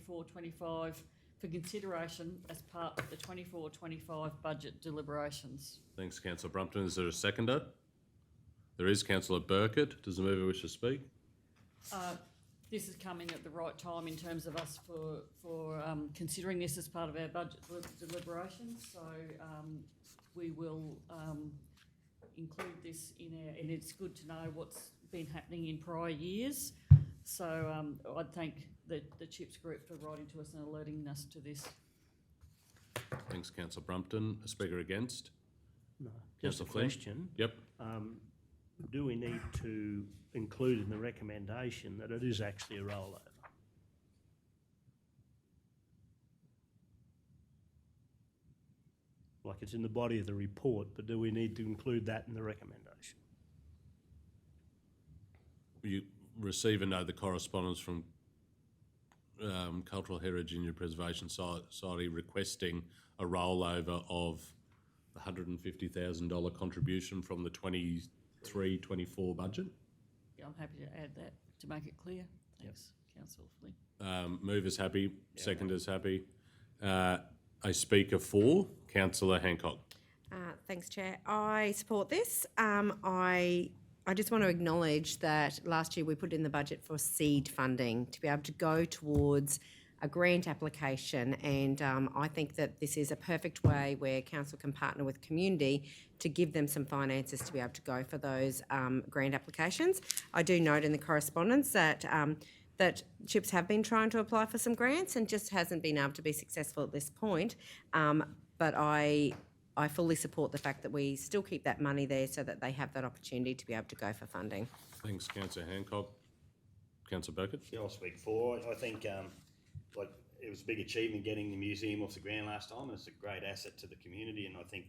2024-25 for consideration as part of the 24-25 budget deliberations. Thanks, Councillor Brumpton. Is there a seconder? There is. Councillor Burkett. Does the mover wish to speak? This is coming at the right time in terms of us for considering this as part of our budget deliberations. So we will include this in our, and it's good to know what's been happening in prior years. So I'd thank the CHIPS group for writing to us and alerting us to this. Thanks, Councillor Brumpton. A speaker against? No, just a Councillor Flynn? question. Yep. Do we need to include in the recommendation that it is actually a rollover? Like it's in the body of the report, but do we need to include that in the recommendation? You receive and know the correspondence from Cultural Heritage Injune Preservation Society requesting a rollover of the $150,000 contribution from the 23-24 budget. Yeah, I'm happy to add that to make it clear. Thanks, Councillor Flynn. Mover's happy, seconder's happy. A speaker for, Councillor Hancock. Thanks, Chair. I support this. I just want to acknowledge that last year we put in the budget for seed funding to be able to go towards a grant application, and I think that this is a perfect way where council can partner with community to give them some finances to be able to go for those grant applications. I do note in the correspondence that that CHIPS have been trying to apply for some grants and just hasn't been able to be successful at this point. But I fully support the fact that we still keep that money there so that they have that opportunity to be able to go for funding. Thanks, Councillor Hancock. Councillor Burkett. Yeah, I'll speak for. I think like it was a big achievement getting the museum off the ground last time, and it's a great asset to the community. And I think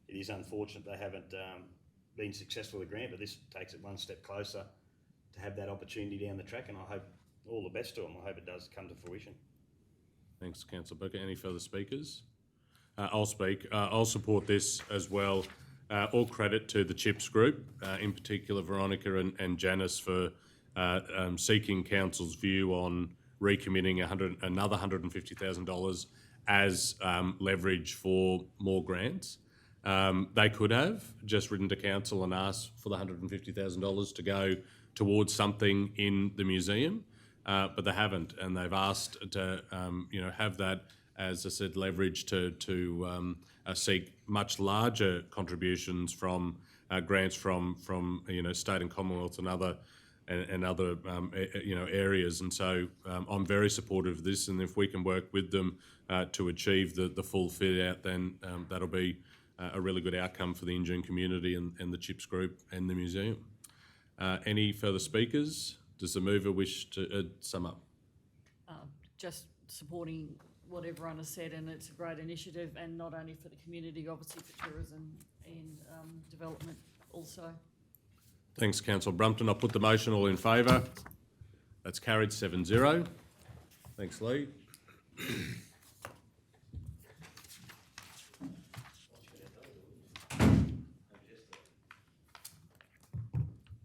it is unfortunate they haven't been successful with the grant, but this takes it one step closer to have that opportunity down the track. And I hope all the best to them. I hope it does come to fruition. Thanks, Councillor Burkett. Any further speakers? I'll speak. I'll support this as well. All credit to the CHIPS group, in particular Veronica and Janice for seeking council's view on recommitting another $150,000 as leverage for more grants. They could have just written to council and asked for the $150,000 to go towards something in the museum, but they haven't, and they've asked to have that, as I said, leverage to seek much larger contributions from grants from state and Commonwealth and other areas. And so I'm very supportive of this, and if we can work with them to achieve the full fit out, then that'll be a really good outcome for the Injune community and the CHIPS group and the museum. Any further speakers? Does the mover wish to sum up? Just supporting what everyone has said, and it's a great initiative, and not only for the community, obviously for tourism and development also. Thanks, Councillor Brumpton. I'll put the motion. All in favour? That's carried 7-0. Thanks, Lee.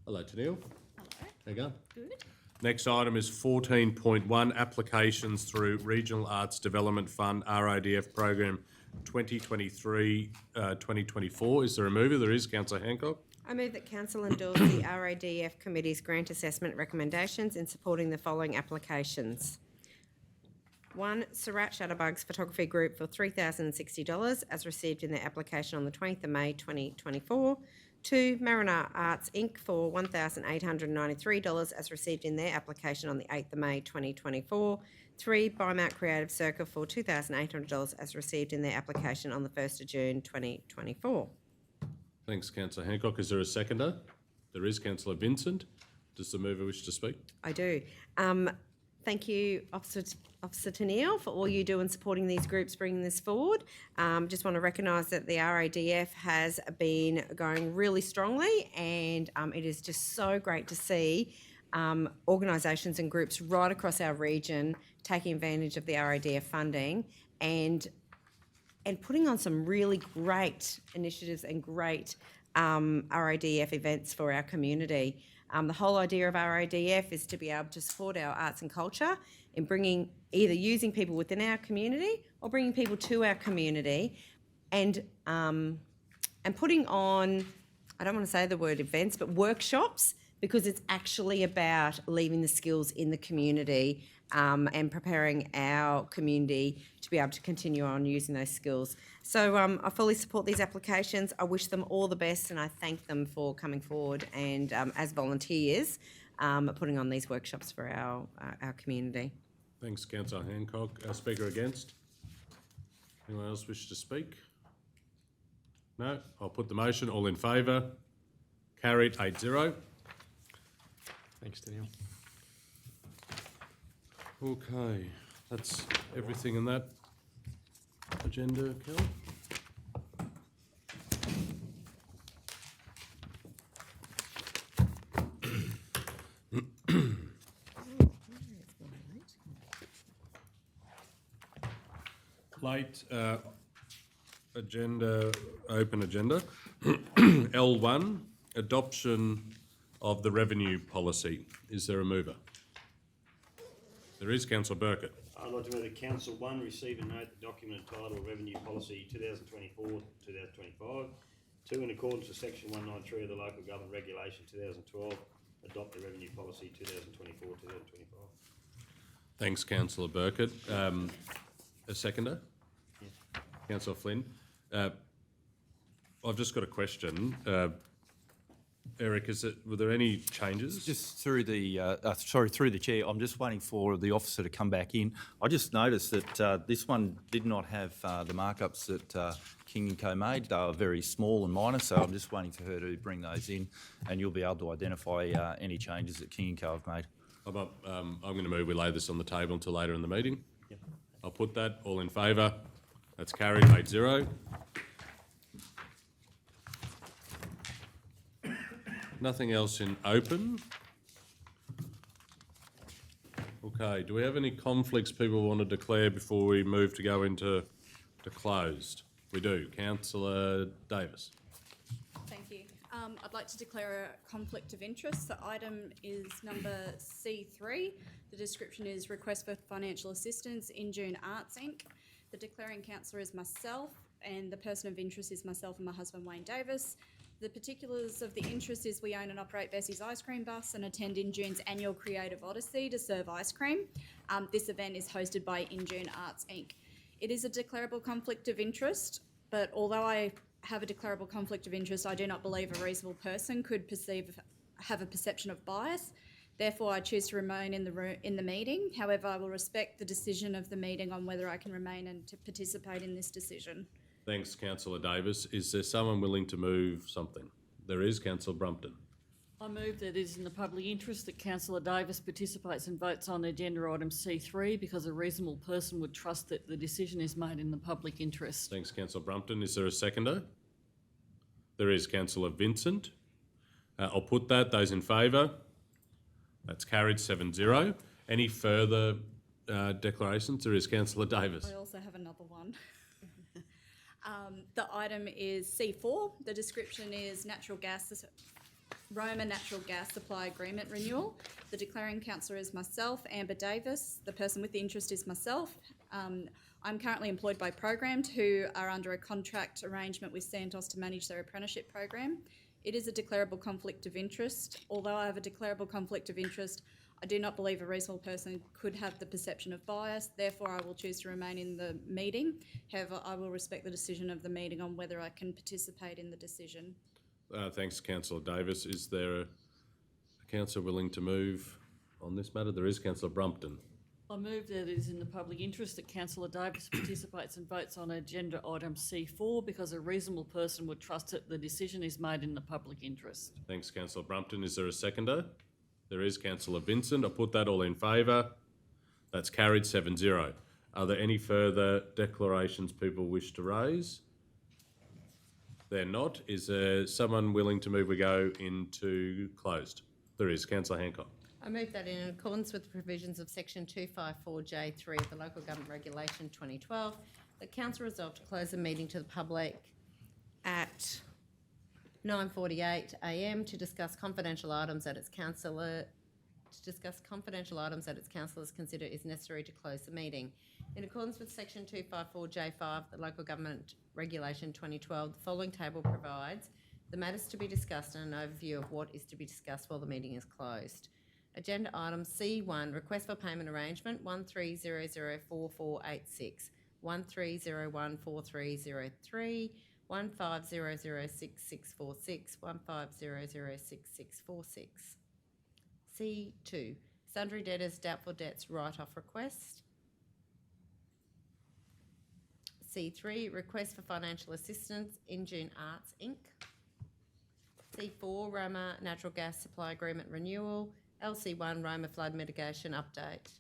Hello, Tennille. Hello. How you going? Good. Next item is 14.1, applications through Regional Arts Development Fund RIDF Program 2023-2024. Is there a mover? There is. Councillor Hancock. I move that Council endorse the RADF Committee's grant assessment recommendations in supporting the following applications. 1. Surat Shutterbugs Photography Group for $3,060 as received in their application on the 20th of May 2024. 2. Maranoa Arts Inc. for $1,893 as received in their application on the 8th of May 2024. 3. Bymount Creative Circle for $2,800 as received in their application on the 1st of June 2024. Thanks, Councillor Hancock. Is there a seconder? There is. Councillor Vincent. Does the mover wish to speak? I do. Thank you, Officer Tennille, for all you do in supporting these groups bringing this forward. Just want to recognise that the RADF has been going really strongly, and it is just so great to see organisations and groups right across our region taking advantage of the RADF funding and putting on some really great initiatives and great RADF events for our community. The whole idea of RADF is to be able to support our arts and culture in bringing, either using people within our community or bringing people to our community, and putting on, I don't want to say the word events, but workshops, because it's actually about leaving the skills in the community and preparing our community to be able to continue on using those skills. So I fully support these applications. I wish them all the best, and I thank them for coming forward and as volunteers putting on these workshops for our community. Thanks, Councillor Hancock. Speaker against? Anyone else wish to speak? No? I'll put the motion. All in favour? Carried 8-0. Thanks, Daniel. Okay, that's everything in that agenda, Kel. Late agenda, open agenda. L1, adoption of the revenue policy. Is there a mover? There is. Councillor Burkett. I'd like to move that Council 1 receive and note the document entitled Revenue Policy 2024-2025. 2, in accordance with Section 193 of the Local Government Regulation 2012, adopt the Revenue Policy 2024-2025. Thanks, Councillor Burkett. A seconder? Yes. Councillor Flynn. I've just got a question. Eric, were there any changes? Just through the through the chair, I'm just waiting for the officer to come back in. I just noticed that this one did not have the markups that King & Co made. They were very small and minor, so I'm just waiting for her to bring those in, and you'll be able to identify any changes that King & Co have made. I'm going to move we lay this on the table until later in the meeting. Yep. I'll put that. All in favour? That's carried 8-0. Nothing else in open. Okay, do we have any conflicts people want to declare before we move to go into closed? We do. Councillor Davis. Thank you. I'd like to declare a conflict of interest. The item is number C3, The description is request for financial assistance, In June Arts Inc. The declaring councillor is myself, and the person of interest is myself and my husband Wayne Davis. The particulars of the interest is we own and operate Bessie's Ice Cream Bus and attend In June's annual Creative Odyssey to serve ice cream. This event is hosted by In June Arts Inc. It is a declarable conflict of interest, but although I have a declarable conflict of interest, I do not believe a reasonable person could have a perception of bias. Therefore, I choose to remain in the meeting. However, I will respect the decision of the meeting on whether I can remain and to participate in this decision. Thanks, Councillor Davis. Is there someone willing to move something? There is. Councillor Brumpton. I move that it is in the public interest that Councillor Davis participates and votes on agenda item C3 because a reasonable person would trust that the decision is made in the public interest. Thanks, Councillor Brumpton. Is there a seconder? There is. Councillor Vincent. I'll put that. Those in favour? That's carried 7-0. Any further declarations? There is. Councillor Davis. I also have another one. The item is C4. The description is Roma Natural Gas Supply Agreement Renewal. The declaring councillor is myself, Amber Davis. The person with the interest is myself. I'm currently employed by Programmed, who are under a contract arrangement with Santos to manage their apprenticeship program. It is a declarable conflict of interest. Although I have a declarable conflict of interest, I do not believe a reasonable person could have the perception of bias. Therefore, I will choose to remain in the meeting. However, I will respect the decision of the meeting on whether I can participate in the decision. Thanks, Councillor Davis. Is there a councillor willing to move on this matter? There is. Councillor Brumpton. I move that it is in the public interest that Councillor Davis participates and votes on agenda item C4 because a reasonable person would trust that the decision is made in the public interest. Thanks, Councillor Brumpton. Is there a seconder? There is. Councillor Vincent. I'll put that all in favour. That's carried 7-0. Are there any further declarations people wish to raise? They're not. Is there someone willing to move we go into closed? There is. Councillor Hancock. I move that in accordance with the provisions of section 254J3 of the Local Government Regulation 2012, the council resolved to close the meeting to the public at 9:48 a.m. to discuss confidential items that its councillors consider is necessary to close the meeting. In accordance with section 254J5 of the Local Government Regulation 2012, the following table provides the matters to be discussed and an overview of what is to be discussed while the meeting is closed. Agenda item C1, request for payment arrangement 13004486, 13014303, 15006646, 15006646. C2, sundry debtors, doubtful debts, write-off request. C3, request for financial assistance, In June Arts Inc. C4, Roma Natural Gas Supply Agreement Renewal. LC1, Roma Flood Mitigation Update.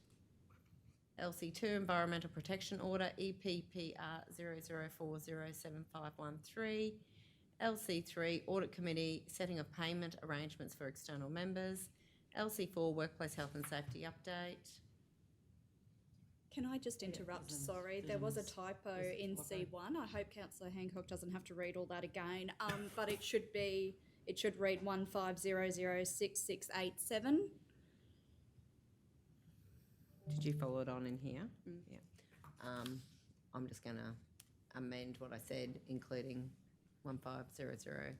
LC2, Environmental Protection Order, EPPR 00407513. LC3, Audit Committee, Setting of Payment Arrangements for External Members. LC4, Workplace Health and Safety Update. Can I just interrupt? Sorry, there was a typo in C1. I hope Councillor Hancock doesn't have to read all that again, but it should read 15006687. Did you follow it on in here? Yeah. I'm just going to amend what I said, including 15006.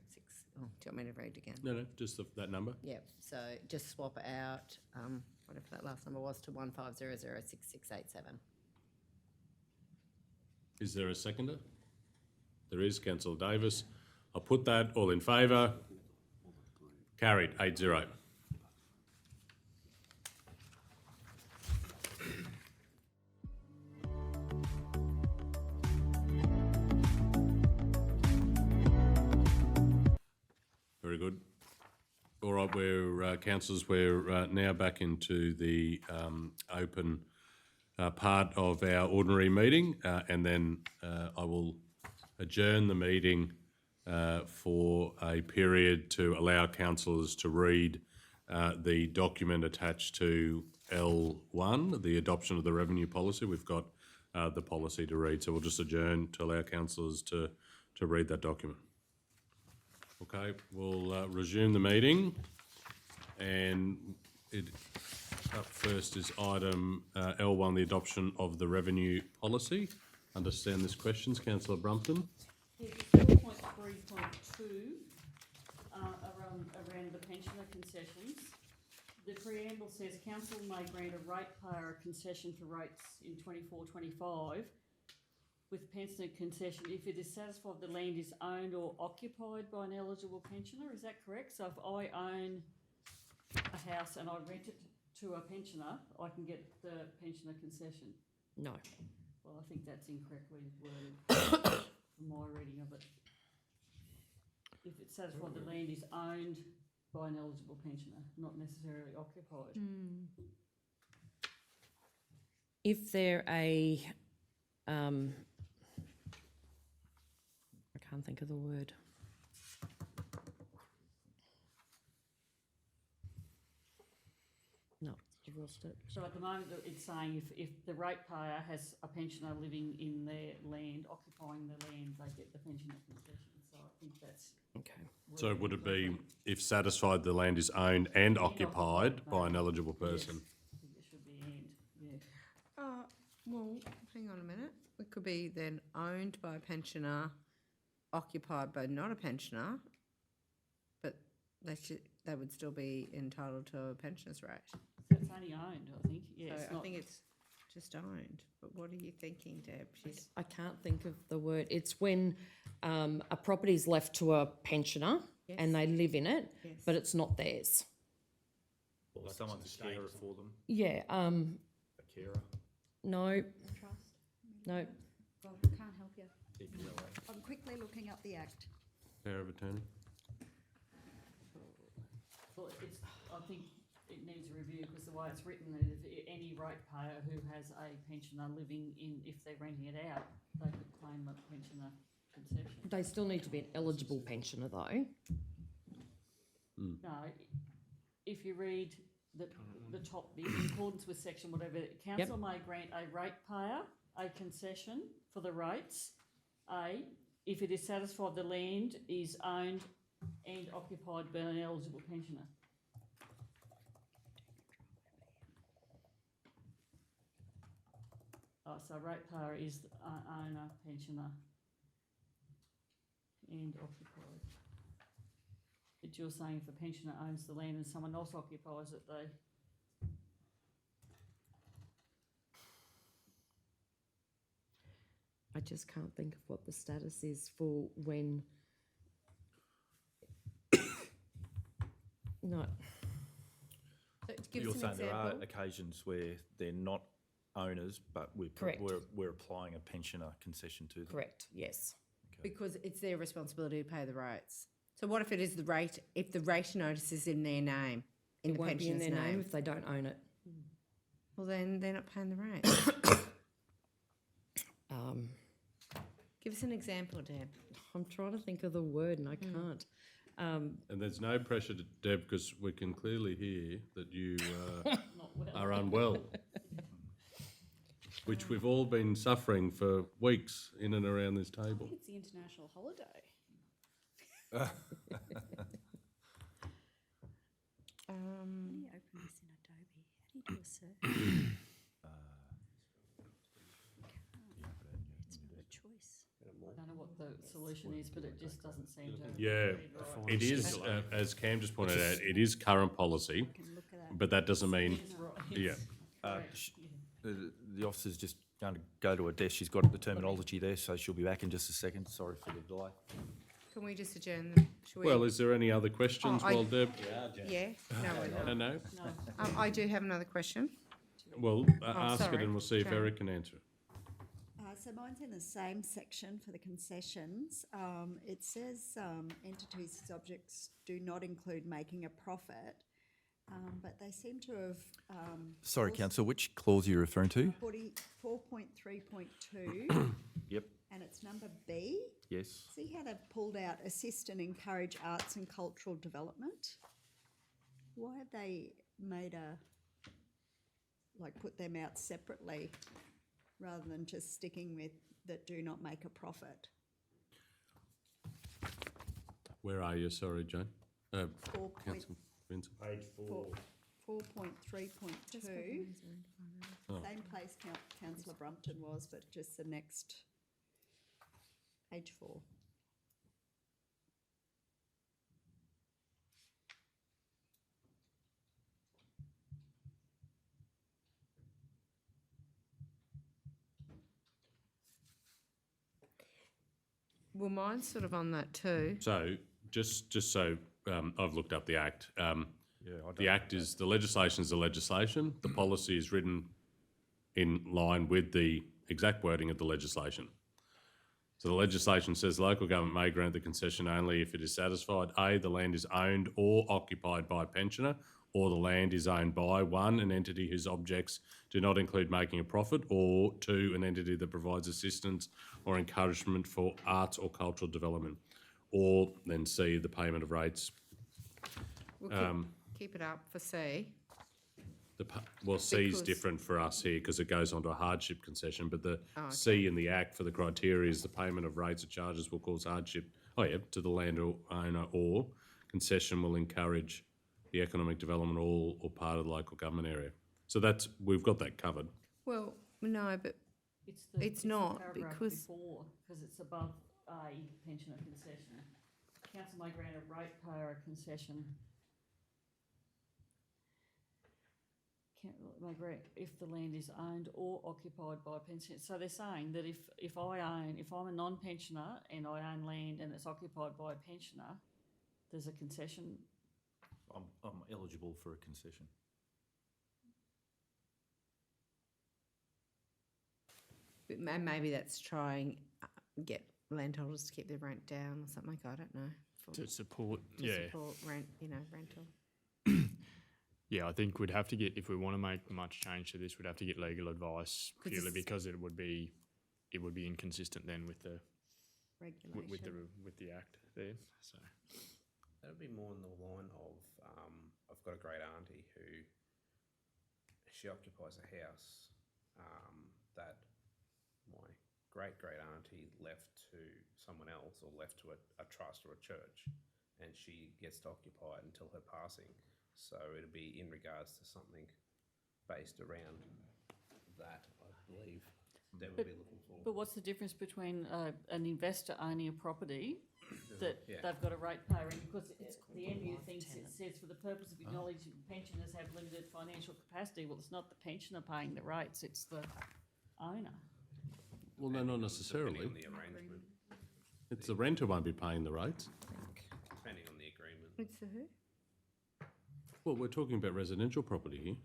Oh, do you want me to read it again? No, just that number. Yep. So just swap out whatever that last number was to 15006687. Is there a seconder? There is. Councillor Davis. I'll put that all in favour. Carried 8-0. Very good. All right, councillors, we're now back into the open part of our ordinary meeting, and then I will adjourn the meeting for a period to allow councillors to read the document attached to L1, the adoption of the revenue policy. We've got the policy to read, so we'll just adjourn to allow councillors to read that document. Okay, we'll resume the meeting, and Up first is item L1, the adoption of the revenue policy. Understand this questions, councillor Brumpton. Yeah, 4.3.2, around the pensioner concessions. The preamble says council may grant a ratepayer a concession for rates in 24-25 with pensioner concession if it is satisfied the land is owned or occupied by an eligible pensioner. Is that correct? So if I own a house and I rent it to a pensioner, I can get the pensioner concession? No. Well, I think that's incorrectly worded from my reading of it. If it satisfied the land is owned by an eligible pensioner, not necessarily occupied. If they're a, I can't think of the word. No, I've lost it. So at the moment, it's saying if the ratepayer has a pensioner living in their land, occupying the land, they get the pensioner concession. So I think that's. Okay. So would it be if satisfied the land is owned and occupied by an eligible person? I think it should be and, yeah. Well, hang on a minute. It could be then owned by a pensioner, occupied by not a pensioner, but they would still be entitled to a pensioner's rate. So it's only owned, I think. Yeah, So it's I not. think it's just owned. But what are you thinking, Deb? I can't think of the word. It's when a property's left to a pensioner and they live in it, Yes. but it's not theirs. Or someone's a carer for them. Yeah, A carer. no, Trust? no. Well, can't help you. I'm quickly looking up the Act. Power of attorney? Well, I think it needs a review because the way it's written is if any ratepayer who has a pensioner living in, if they're renting it out, they could claim a pensioner concession. They still need to be an eligible pensioner though. No, if you read the top bit, in accordance with section whatever, council may grant a ratepayer a concession for the rates, A, if it is satisfied the land is owned and occupied by an eligible pensioner. Oh, so ratepayer is the owner, pensioner and occupied. But you're saying if a pensioner owns the land and someone else occupies it, they... I just can't think of what the status is for when. No, So give You're us an saying there are example. occasions where they're not owners, but Correct. we're applying a pensioner concession to them. correct, yes. Because it's their responsibility to pay the rates. So what if it is the rate, if the rate notice is in their name, in It the won't be in pensioner's their name name? if they don't own it. Well, then they're not paying the rate. Give us an example, Deb. I'm trying to think of the word and I can't. And there's no pressure to Deb because we can clearly hear that you are unwell, which we've all been suffering for weeks in and around this I table. think it's the international holiday. How do you open this in Adobe? How do you do a search? It's not a choice. I don't know what the solution is, but it just doesn't seem to... Yeah, it is, as Cam just pointed out, it is current policy, Can look at that. but that doesn't mean, yeah. The officer's just going to go to her desk. She's got the terminology there, so she'll be back in just a second. Sorry for the delay. Can we just adjourn? Should we? Well, is there any other questions I- while Deb? Yeah, no, we're not. No? I do have another question. Well, ask it sorry. and we'll see if Jane. Eric can answer it. So mine's in the same section for the concessions. It says entities whose objects do not include making a profit, but they seem to have. Sorry, also- Councillor, which clause are you referring to? 4.3.2, Yep, and it's number B. yes. See how they've pulled out assist and encourage arts and cultural development? Why have they made put them out separately rather than just sticking with that do not make a profit? Where are you? Sorry, Jane. Four point- Councillor Vincent. Page 4. 4.3.2, same place councillor Brumpton was, but just the next, page 4. Well, mine's sort of on that too. So, just so I've looked up the Act. I The Act is, the legislation is the legislation. The policy is written in line with the exact wording of the legislation. So the legislation says local government may grant the concession only if it is satisfied, A, the land is owned or occupied by a pensioner, or the land is owned by, 1, an entity whose objects do not include making a profit, or 2, an entity that provides assistance or encouragement for arts or cultural development, or then C, the payment of rates. We'll keep it up for C. C is Because- different for us here because it goes on to a hardship concession, but the C in the Act for the criteria is the payment of rates or charges will cause hardship, to the landowner, or concession will encourage the economic development or part of the local government area. So we've got that covered. Well, no, but It's the not, paragraph because- before, because it's above A, pensioner concession. Council may grant a ratepayer a concession. May grant if the land is owned or occupied by a pensioner. So they're saying that if I'm a non-pensioner and I own land and it's occupied by a pensioner, there's a concession. I'm eligible for a concession. But maybe that's trying get landholders to keep their rent down or something. I don't know. To support, Support rent, rental. Yeah, I think we'd have to get, if we want to make much change to this, we'd have to get legal advice 'Cause purely it's- because it would be inconsistent then with the Regulation. with the Act there. So That would be more in the line of, I've got a great auntie who, she occupies a house that my great auntie left to someone else or left to a trust or a church, and she gets to occupy it until her passing. So it'd be in regards to something based around that, I believe, that would be looking for. But what's the difference between an investor owning a property that Yeah. they've got a ratepayer in? Because the MU thinks it says for the purpose of acknowledging pensioners have limited financial capacity. Well, it's not the pensioner paying the rates, it's the owner. Well, no, not necessarily. Depending on the arrangement, It's the renter won't be paying the rates. depending on the agreement. It's the who? Well, we're talking about residential property here.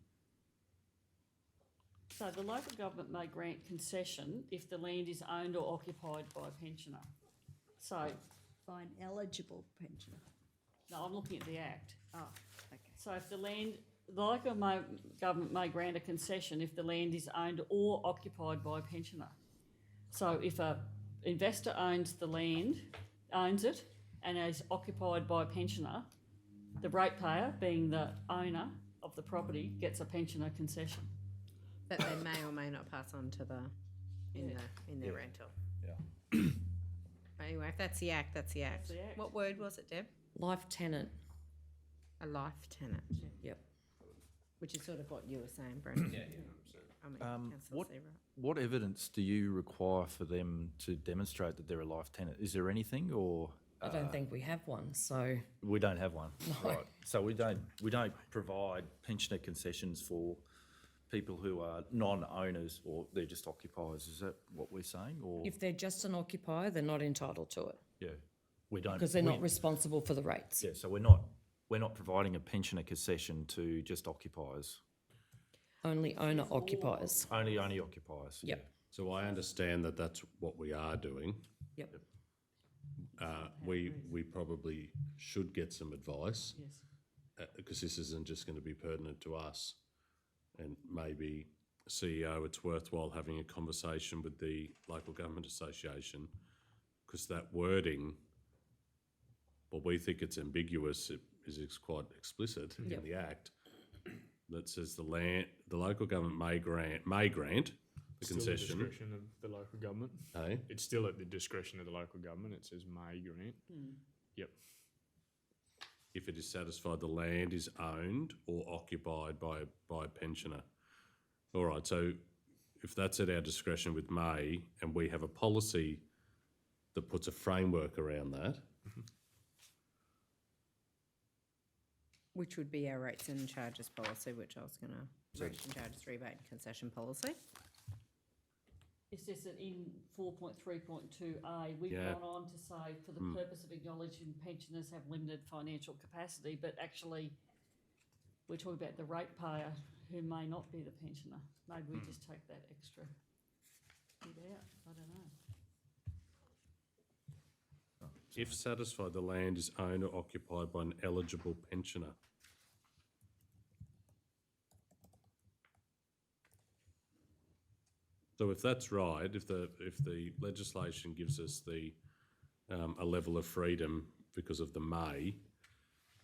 So the local government may grant concession if the land is owned or occupied by a pensioner. So, By an eligible pensioner. no, I'm looking at the Act. Oh, okay. So if the local government may grant a concession if the land is owned or occupied by a pensioner. So if a investor owns it, and is occupied by a pensioner, the ratepayer, being the owner of the property, gets a pensioner concession. That they may or may not pass on to in their rental. Yeah. Anyway, if that's the Act, that's the Act. That's the Act. What word was it, Deb? Life tenant, A life tenant, yep. which is sort of what you were saying, Brendan. Yeah, 100%. I mean, Councillor what- Seabright. What evidence do you require for them to demonstrate that they're a life tenant? Is there anything, or I don't think we have one, so we don't have one? Right. So we don't provide pensioner concessions for people who are non-owners or they're just occupiers. Is that what we're saying? Or if they're just an occupier, they're not entitled to it yeah, we don't because they're not responsible for the rates. Yeah, so we're not providing a pensioner concession to just occupiers. Only owner occupiers. Only occupiers. Yep. Yeah. So I understand that that's what we are doing. Yep. We probably should get some advice Yes. because this isn't just going to be pertinent to us. And maybe, CEO, it's worthwhile having a conversation with the Local Government Association because that wording, well, we think it's ambiguous. It is quite explicit in the Act that says the local government may grant the still the concession. discretion of the local government. Hey? It's still at the discretion of the local government. It says may grant. Yep. if it is satisfied the land is owned or occupied by a pensioner. All right, so if that's at our discretion with May and we have a policy that puts a framework around that, Which would be our rates and charges policy, which I was going to, rates and charges rebate and concession policy. It's just that in 4.3.2A, we've Yeah. gone on to say, for the purpose of acknowledging pensioners have limited financial capacity, but actually, we're talking about the ratepayer who may not be the pensioner. Maybe we just take that extra bit out, I don't know. if satisfied the land is owned or occupied by an eligible pensioner. So if that's right, if the legislation gives us a level of freedom because of the may,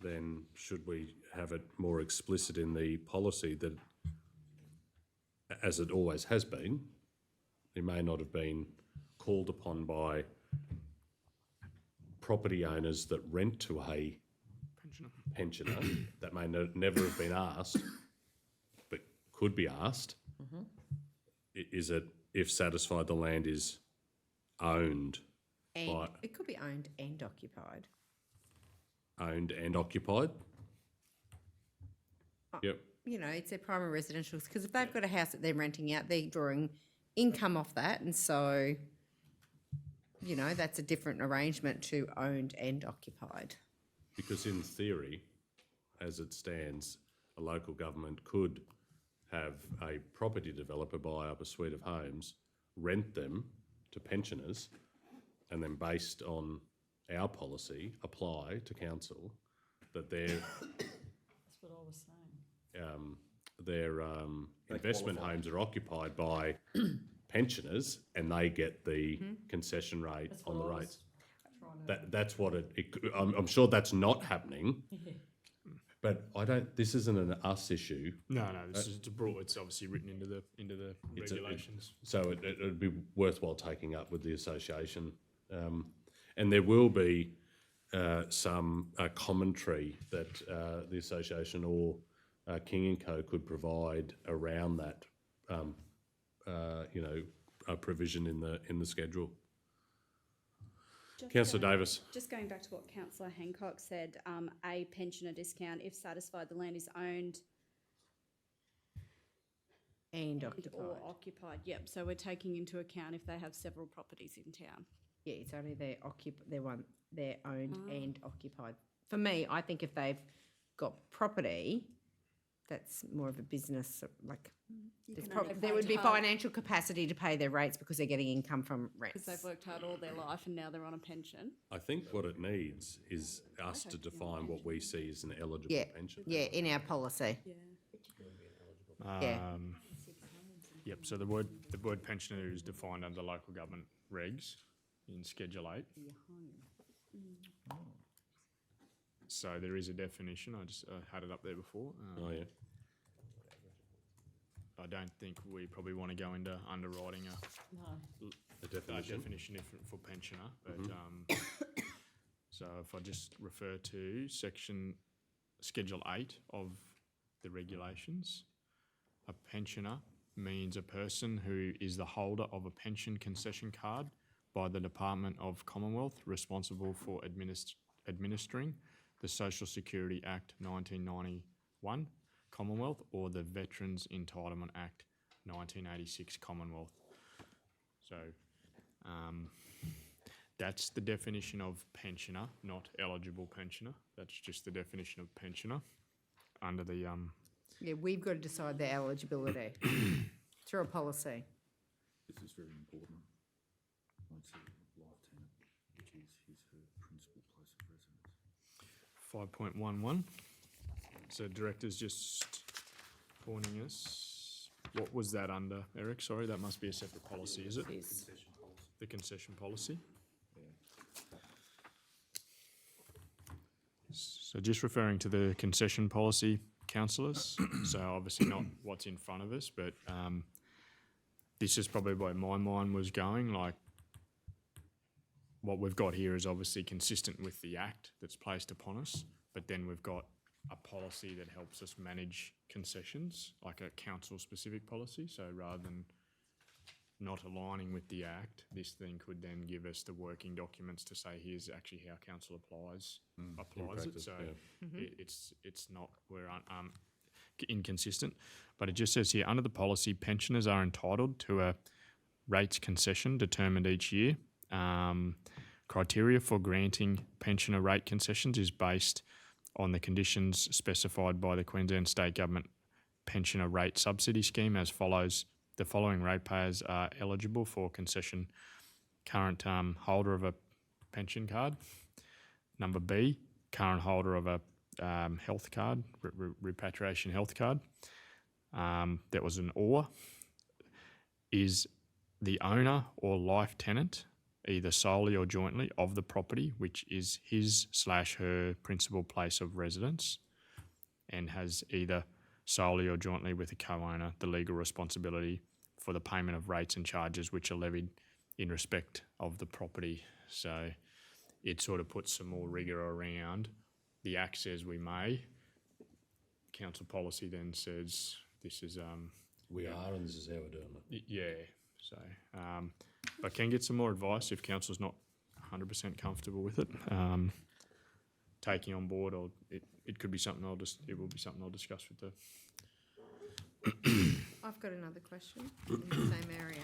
then should we have it more explicit in the policy that, as it always has been, it may not have been called upon by property owners that rent to a pensioner that may never have been asked, but could be asked. Is it if satisfied the land is owned And by it could be owned and occupied. owned and occupied? Yep. You know, it's their primary residential, because if they've got a house that they're renting out, they're drawing income off that, and so, you know, that's a different arrangement to owned and occupied. Because in theory, as it stands, a local government could have a property developer buy up a suite of homes, rent them to pensioners, and then based on our policy, apply to council that their That's what I was saying. their investment homes are occupied by pensioners, and they get the concession rate That's on the what I was rates. trying to. That's what I'm sure that's not happening, but I don't. This isn't an us issue, No, this is it's obviously written into the It's a- regulations. so it'd be worthwhile taking up with the association, and there will be some commentary that the association or King and Co could provide around that, a provision in the schedule. Councillor Davis. Just going back to what Councillor Hancock said, a pensioner discount if satisfied the land is owned And or occupied. occupied. Yep, so we're taking into account if they have several properties in town. Yeah, it's only they're owned and occupied. For me, I think if they've got property, that's more of a business, like, there would be financial capacity to pay their rates because they're getting income from rents. Because they've worked hard all their life and now they're on a pension. I think what it needs is us to define what we see as an eligible Yeah, pension. yeah, in our policy. Yeah. Yep, so the word pensioner is defined under local government regs in Schedule 8. So there is a definition, I just had it up there before. Oh, yeah. I don't think we probably want to go into underwriting No. The a definition. definition for pensioner, but so if I just refer to Schedule 8 of the regulations, a pensioner means a person who is the holder of a pension concession card by the Department of Commonwealth responsible for administering the Social Security Act 1991 Commonwealth or the Veterans Entitlement Act 1986 Commonwealth. So that's the definition of pensioner, not eligible pensioner. That's just the definition of pensioner under the Yeah, we've got to decide their eligibility through a policy. This is very important. I'd say life tenant, which is his, her principal place of residence. 5.11. So director's just warning us. What was that under, Eric? Sorry, that must be a separate policy, is it? It is. The concession policy? So just referring to the concession policy, councillors, so obviously not what's in front of us, but this is probably where my mind was going, like what we've got here is obviously consistent with the act that's placed upon us but then we've got a policy that helps us manage concessions, like a council-specific policy. So rather than not aligning with the Act, this thing could then give us the working documents to say, here's actually how council applies it. practice, So yeah. it's not, we're inconsistent. But it just says here, under the policy, pensioners are entitled to a rates concession determined each year. Criteria for granting pensioner rate concessions is based on the conditions specified by the Queensland State Government Pensioner Rate Subsidy Scheme as follows. The following ratepayers are eligible for concession: current holder of a pension card. Number B, current holder of a health card, repatriation health card. That was an OR. Is the owner or life tenant, either solely or jointly, of the property, which is his/her principal place of residence, and has either solely or jointly with a co-owner the legal responsibility for the payment of rates and charges which are levied in respect of the property. So it sort of puts some more rigour around. The Act says we may. Council policy then says this is We are, and this is how we're doing it. yeah. So but can get some more advice if council's not 100% comfortable with it. Taking on board, or it could be something it will be something I'll discuss with the. I've got another question in the same area,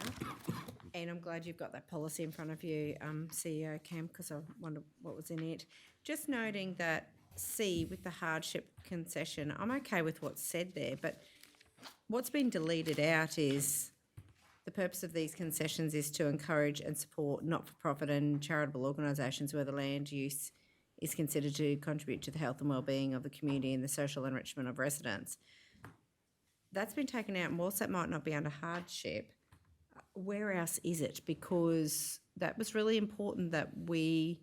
and I'm glad you've got that policy in front of you, CEO Cam, because I wonder what was in it. Just noting that C, with the hardship concession, I'm okay with what's said there, but what's been deleted out is the purpose of these concessions is to encourage and support not-for-profit and charitable organisations where the land use is considered to contribute to the health and well-being of the community and the social enrichment of residents. That's been taken out, and whilst that might not be under hardship, where else is it? Because that was really important that we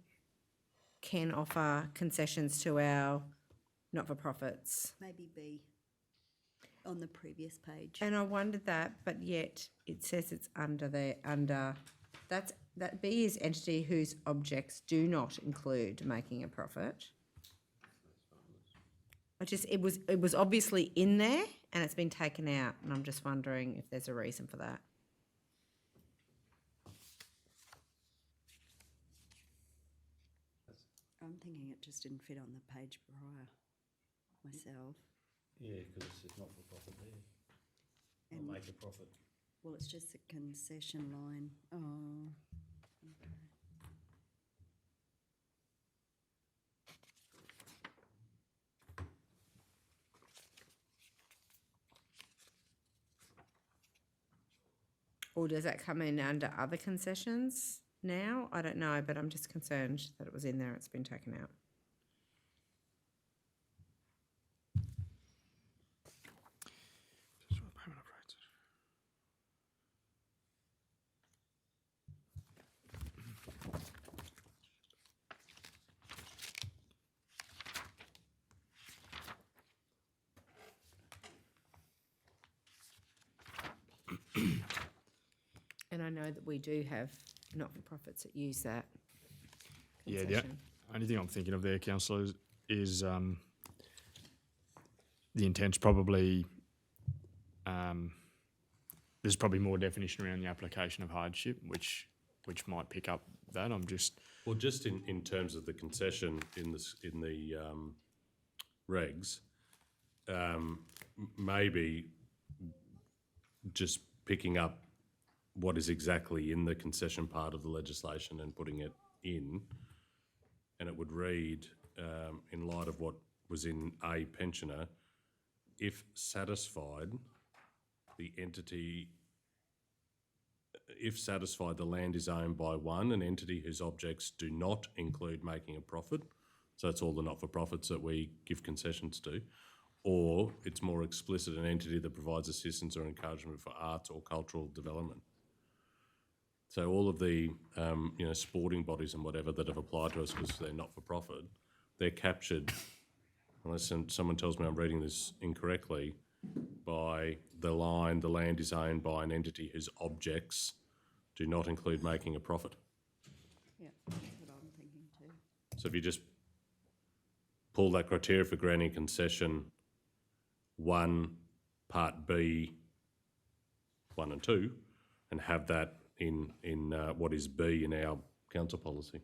can offer concessions to our not-for-profits. Maybe B on the previous page. And I wondered that, but yet it says it's under there, that B is entity whose objects do not include making a profit. It was obviously in there and it's been taken out, and I'm just wondering if there's a reason for that. I'm thinking it just didn't fit on the page prior myself. Yeah, because it's not for profit there. And- Not make a profit. Well, it's just a concession line. Oh, okay. Or does that come in under other concessions now? I don't know, but I'm just concerned that it was in there, it's been taken out. And I know that we do have not-for-profits that use that Yeah, the concession. only thing I'm thinking of there, councillor, is the intent's probably, there's probably more definition around the application of hardship, which might pick up that. I'm just, Well, just in terms of the concession in the regs, maybe just picking up what is exactly in the concession part of the legislation and putting it in, and it would read, in light of what was in a pensioner, if satisfied, the land is owned by an entity whose objects do not include making a profit, so it's all the not-for-profits that we give concessions to, or it's more explicit, an entity that provides assistance or encouragement for arts or cultural development. So all of the sporting bodies and whatever that have applied to us because they're not-for-profit, they're captured, unless someone tells me I'm reading this incorrectly, by the line, the land is owned by an entity whose objects do not include making a profit. Yeah, that's what I'm thinking too. So if you just pull that criteria for granting concession 1, Part B, 1 and 2, and have that in what is B in our council policy.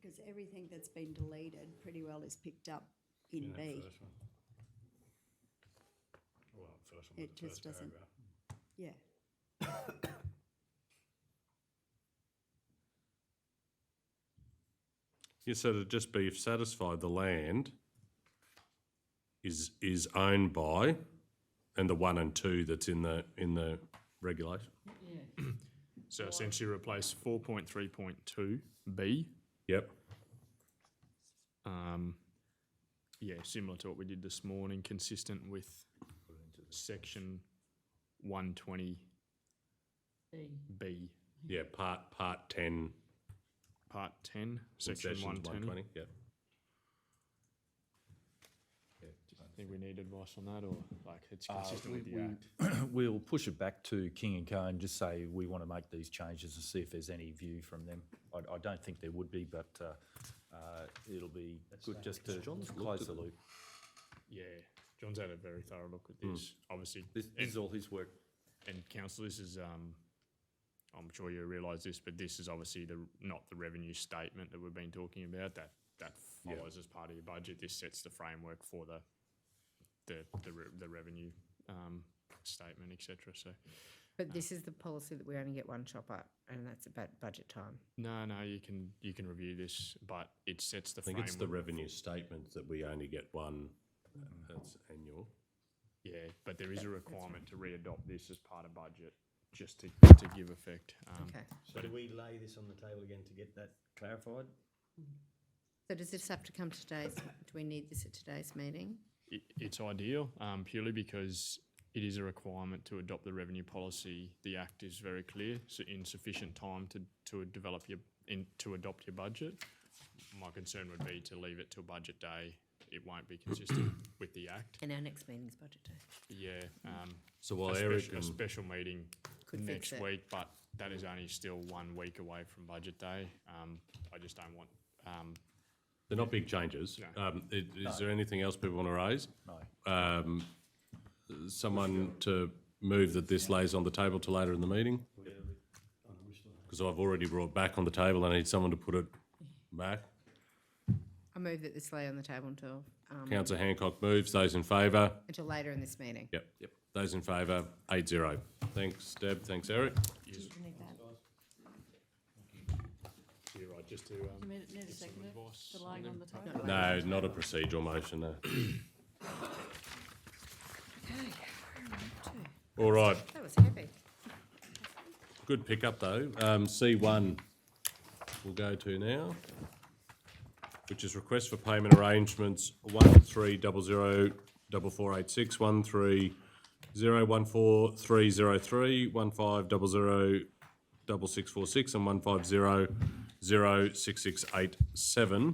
Because everything that's been deleted pretty well is picked up in B. It just doesn't, yeah. Yeah, so to just be satisfied, the land is owned by, and the 1 and 2 that's in the regulation. Yeah. So essentially replace 4.3.2B. Yep. Yeah, similar to what we did this morning, consistent with section 120B. Yeah, part 10. Part 10, section Concessions 120. Yep. I think we need advice on that, or like it's consistent with the Act. We'll push it back to King and Co and just say we want to make these changes and see if there's any view from them. I don't think there would be, but it'll be good just to close the loop. Yeah, John's had a very thorough look at this. Obviously, This is all his work. and council, this is I'm sure you realise this, but this is obviously not the revenue statement that we've been talking about. That follows as part of your budget. This sets the framework for the revenue statement, etc. So But this is the policy that we only get one chopper, and that's about budget time. no, you can review this, but it sets the I think framework. it's the revenue statement that we only get one. That's annual. Yeah, but there is a Yeah, requirement to re-adopt this as part of budget, just to give effect. Okay. So do we lay this on the table again to get that clarified? So does this have to come to today's, do we need this at today's meeting? It's ideal, purely because it is a requirement to adopt the revenue policy. The Act is very clear, so in sufficient time to develop to adopt your budget. My concern would be to leave it till budget day. It won't be consistent with the Act. And our next meeting's budget day. Yeah. So while Eric a special meeting Could fix next it. week, but that is only still 1 week away from budget day. I just don't want. They're not big changes. No. Is there anything else people want to raise? No. Someone to move that this lays on the table till later in the meeting? Because I've already brought back on the table. I need someone to put it back. I move that this lay on the table until, Councillor Hancock moves. Those in favour? until later in this meeting. Yep. Those in favour, 8-0. Thanks, Deb. Thanks, Eric. Do you need that? You're right, just to. Do you need a second advice for laying on the table? No, not a procedural motion, no. Okay. All right. That was heavy. Good pickup, though. C1 we'll go to now, which is request for payment arrangements 13004486, 13014303, 15006646, and 15006687.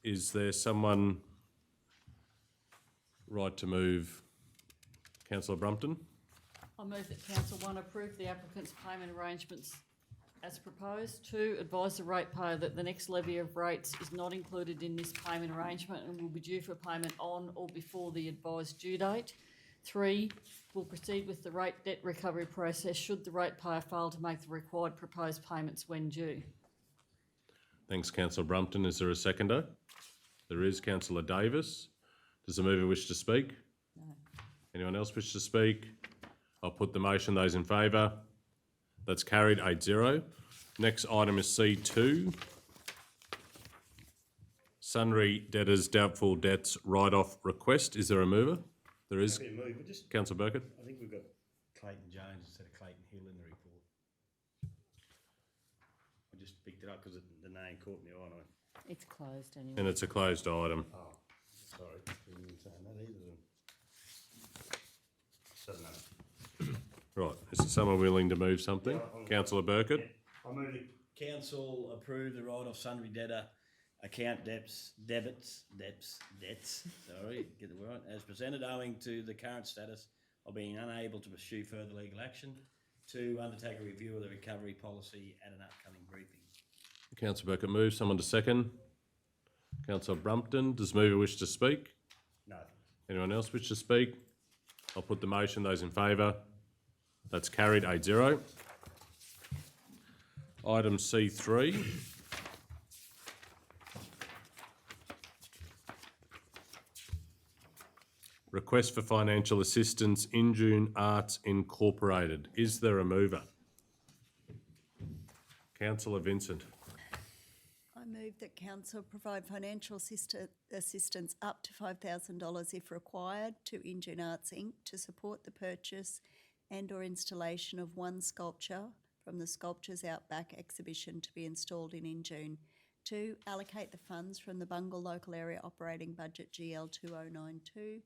Is there someone right to move? Councillor Brumpton? I move that Council 1 approve the applicant's payment arrangements as proposed. 2, advise the ratepayer that the next levy of rates is not included in this payment arrangement and will be due for payment on or before the advised due date. 3, will proceed with the rate debt recovery process should the ratepayer fail to make the required proposed payments when due. Thanks, Councillor Brumpton. Is there a seconder? There is. Councillor Davis. Does the mover wish to speak? No. Anyone else wish to speak? I'll put the motion. Those in favour? That's carried, 8-0. Next item is C2. Sundry debtors, doubtful debts, write-off request. Is there a mover? There is. Happy to move, but just, Councillor Burkett. I think we've got Clayton Jones instead of Clayton Hill in the report. I just picked it up because the name caught me eye on it. It's closed anyway. And it's a closed item. Oh, sorry, we didn't say that either then. So no. Right. Is there someone willing to move something? Yeah, Councillor Burkett. I move the council approve the write-off sundry debtor account debts, sorry, get the word right, as presented owing to the current status of being unable to pursue further legal action. 2, undertake a review of the recovery policy at an upcoming briefing. Councillor Burkett moves. Someone to second? Councillor Brumpton, does mover wish to speak? No. Anyone else wish to speak? I'll put the motion. Those in favour? That's carried 8-0. Item C3. Request for financial assistance, Injune Arts Incorporated. Is there a mover? Councillor Vincent. I move that council provide financial assistance up to $5,000 if required to Injune Arts Inc. to support the purchase and/or installation of one sculpture from the Sculptures Outback exhibition to be installed in Injune. 2, allocate the funds from the Bungle Local Area Operating Budget GL 2092.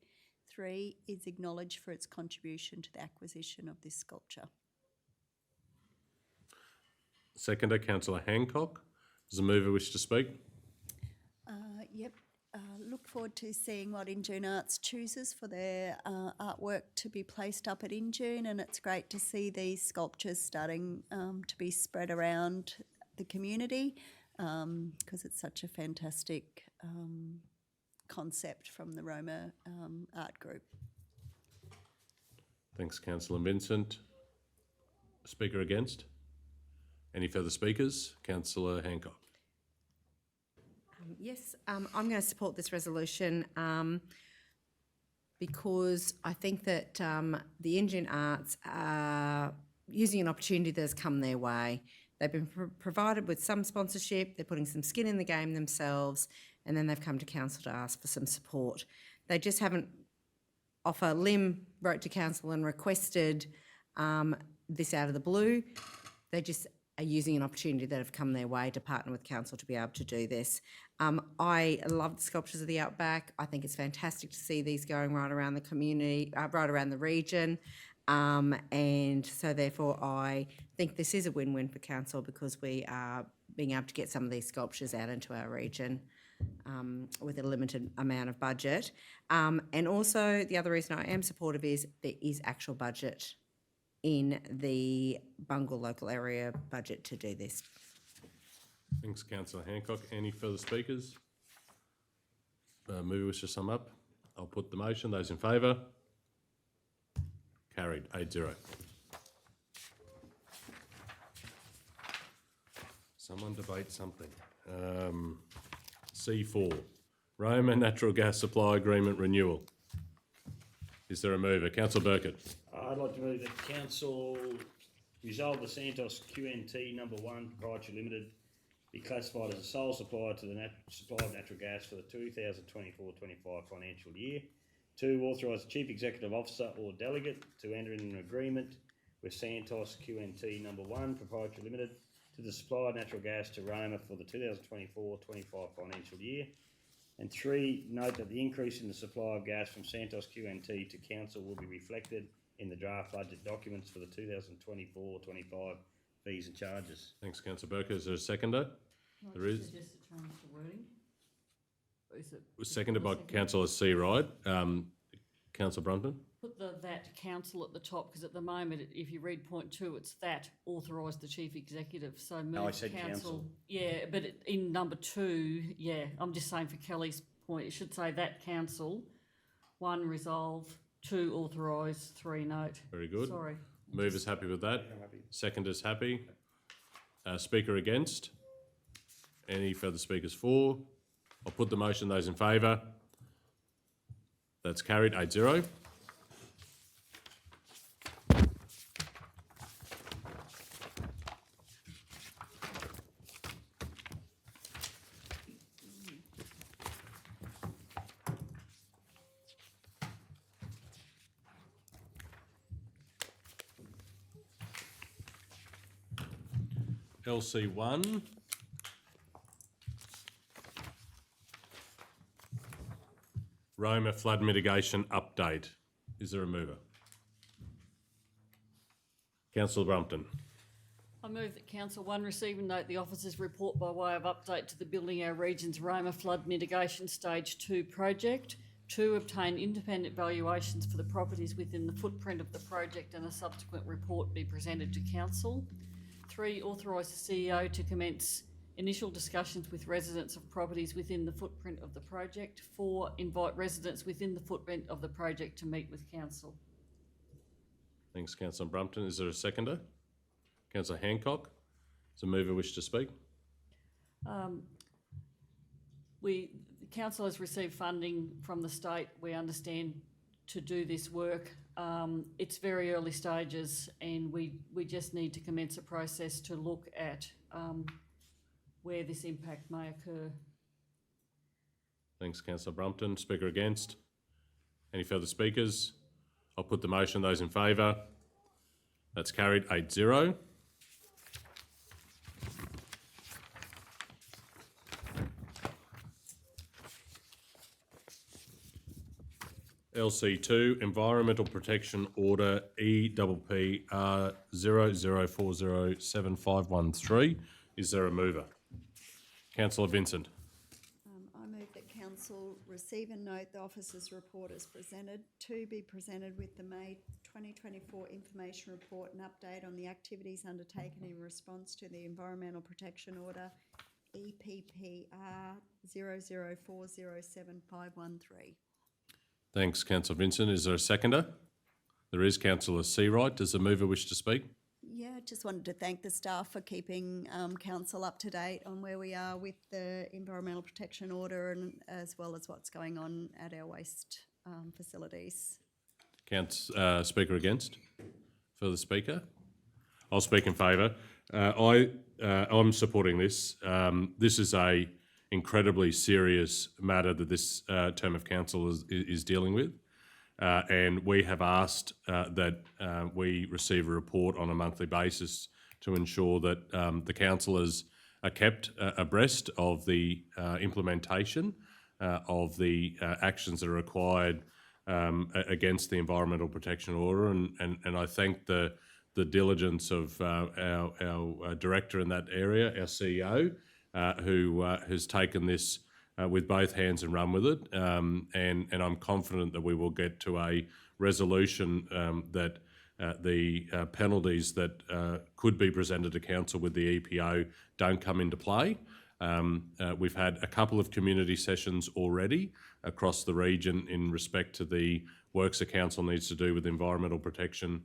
3, is acknowledged for its contribution to the acquisition of this sculpture. Seconder, Councillor Hancock. Does the mover wish to speak? Yep. Look forward to seeing what Injune Arts chooses for their artwork to be placed up at Injune, and it's great to see these sculptures starting to be spread around the community because it's such a fantastic concept from the Roma art group. Thanks, Councillor Vincent. Speaker against? Any further speakers? Councillor Hancock. Yes, I'm going to support this resolution because I think that the Injune Arts are using an opportunity that has come their way. They've been provided with some sponsorship, they're putting some skin in the game themselves, and then they've come to council to ask for some support. They just haven't, off a limb, wrote to council and requested this out of the blue. They just are using an opportunity that have come their way to partner with council to be able to do this. I love the sculptures of the Outback. I think it's fantastic to see these going right around the community, right around the region. And so therefore I think this is a win-win for council because we are being able to get some of these sculptures out into our region with a limited amount of budget. And also the other reason I am supportive is there is actual budget in the Bungle local area budget to do this. Thanks, Councillor Hancock. Any further speakers? Mover wish to sum up? I'll put the motion. Those in favour? Carried 8-0. Someone debate something. C4, Roma Natural Gas Supply Agreement Renewal. Is there a mover? Councillor Burkett. I'd like to move that council resolve the Santos QNT number 1 Proprietary Limited be classified as a sole supplier to the supply of natural gas for the 2024-25 financial year. 2, authorise the Chief Executive Officer or Delegate to enter in an agreement with Santos QNT number 1 Proprietary Limited to the supply of natural gas to Roma for the 2024-25 financial year. And 3, note that the increase in the supply of gas from Santos QNT to council will be reflected in the draft budget documents for the 2024-25 fees and charges. Thanks, Councillor Burkett. Is there a seconder? There is. Suggest a change to wording. Or is it? Seconded by Councillor Searide. Councillor Brunton. Put that council at the top, because at the moment, if you read point 2, it's that authorise the chief executive. So move No, I said council. Yeah, but in number 2, yeah, I'm just saying for Kelly's point, it should say that council. 1, resolve. 2, authorise. 3, note. Very good. Sorry. Mover's happy with that. Seconder's happy. Speaker against? Any further speakers for? I'll put the motion. Those in favour? That's carried 8-0. LC1. Roma flood mitigation update. Is there a mover? Councillor Brumpton. I move that Council 1 receive and note the officer's report by way of update to the Building Our Region's Roma Flood Mitigation Stage 2 project. 2, obtain independent valuations for the properties within the footprint of the project and a subsequent report be presented to Council. 3, authorise the CEO to commence initial discussions with residents of properties within the footprint of the project. 4, invite residents within the footprint of the project to meet with council. Thanks, Councillor Brumpton. Is there a seconder? Councillor Hancock. Does the mover wish to speak? The council has received funding from the state, we understand, to do this work. It's very early stages, and we just need to commence a process to look at where this impact may occur. Thanks, Councillor Brumpton. Speaker against? Any further speakers? I'll put the motion. Those in favour? That's carried 8-0. LC2, Environmental Protection Order EPPR 00407513. Is there a mover? Councillor Vincent. I move that council receive and note the officer's report as presented, to be presented with the May 2024 information report and update on the activities undertaken in response to the Environmental Protection Order EPPR 00407513. Thanks, Councillor Vincent. Is there a seconder? There is. Councillor Seawright. Does the mover wish to speak? Yeah, just wanted to thank the staff for keeping council up to date on where we are with the Environmental Protection Order and as well as what's going on at our waste facilities. Speaker against? Further speaker? I'll speak in favour. I'm supporting this. This is a incredibly serious matter that this term of council is dealing with. And we have asked that we receive a report on a monthly basis to ensure that the councillors are kept abreast of the implementation of the actions that are required against the Environmental Protection Order. And I thank the diligence of our director in that area, our CEO, who has taken this with both hands and run with it. And I'm confident that we will get to a resolution that the penalties that could be presented to council with the EPO don't come into play. We've had a couple of community sessions already across the region in respect to the works the council needs to do with the Environmental Protection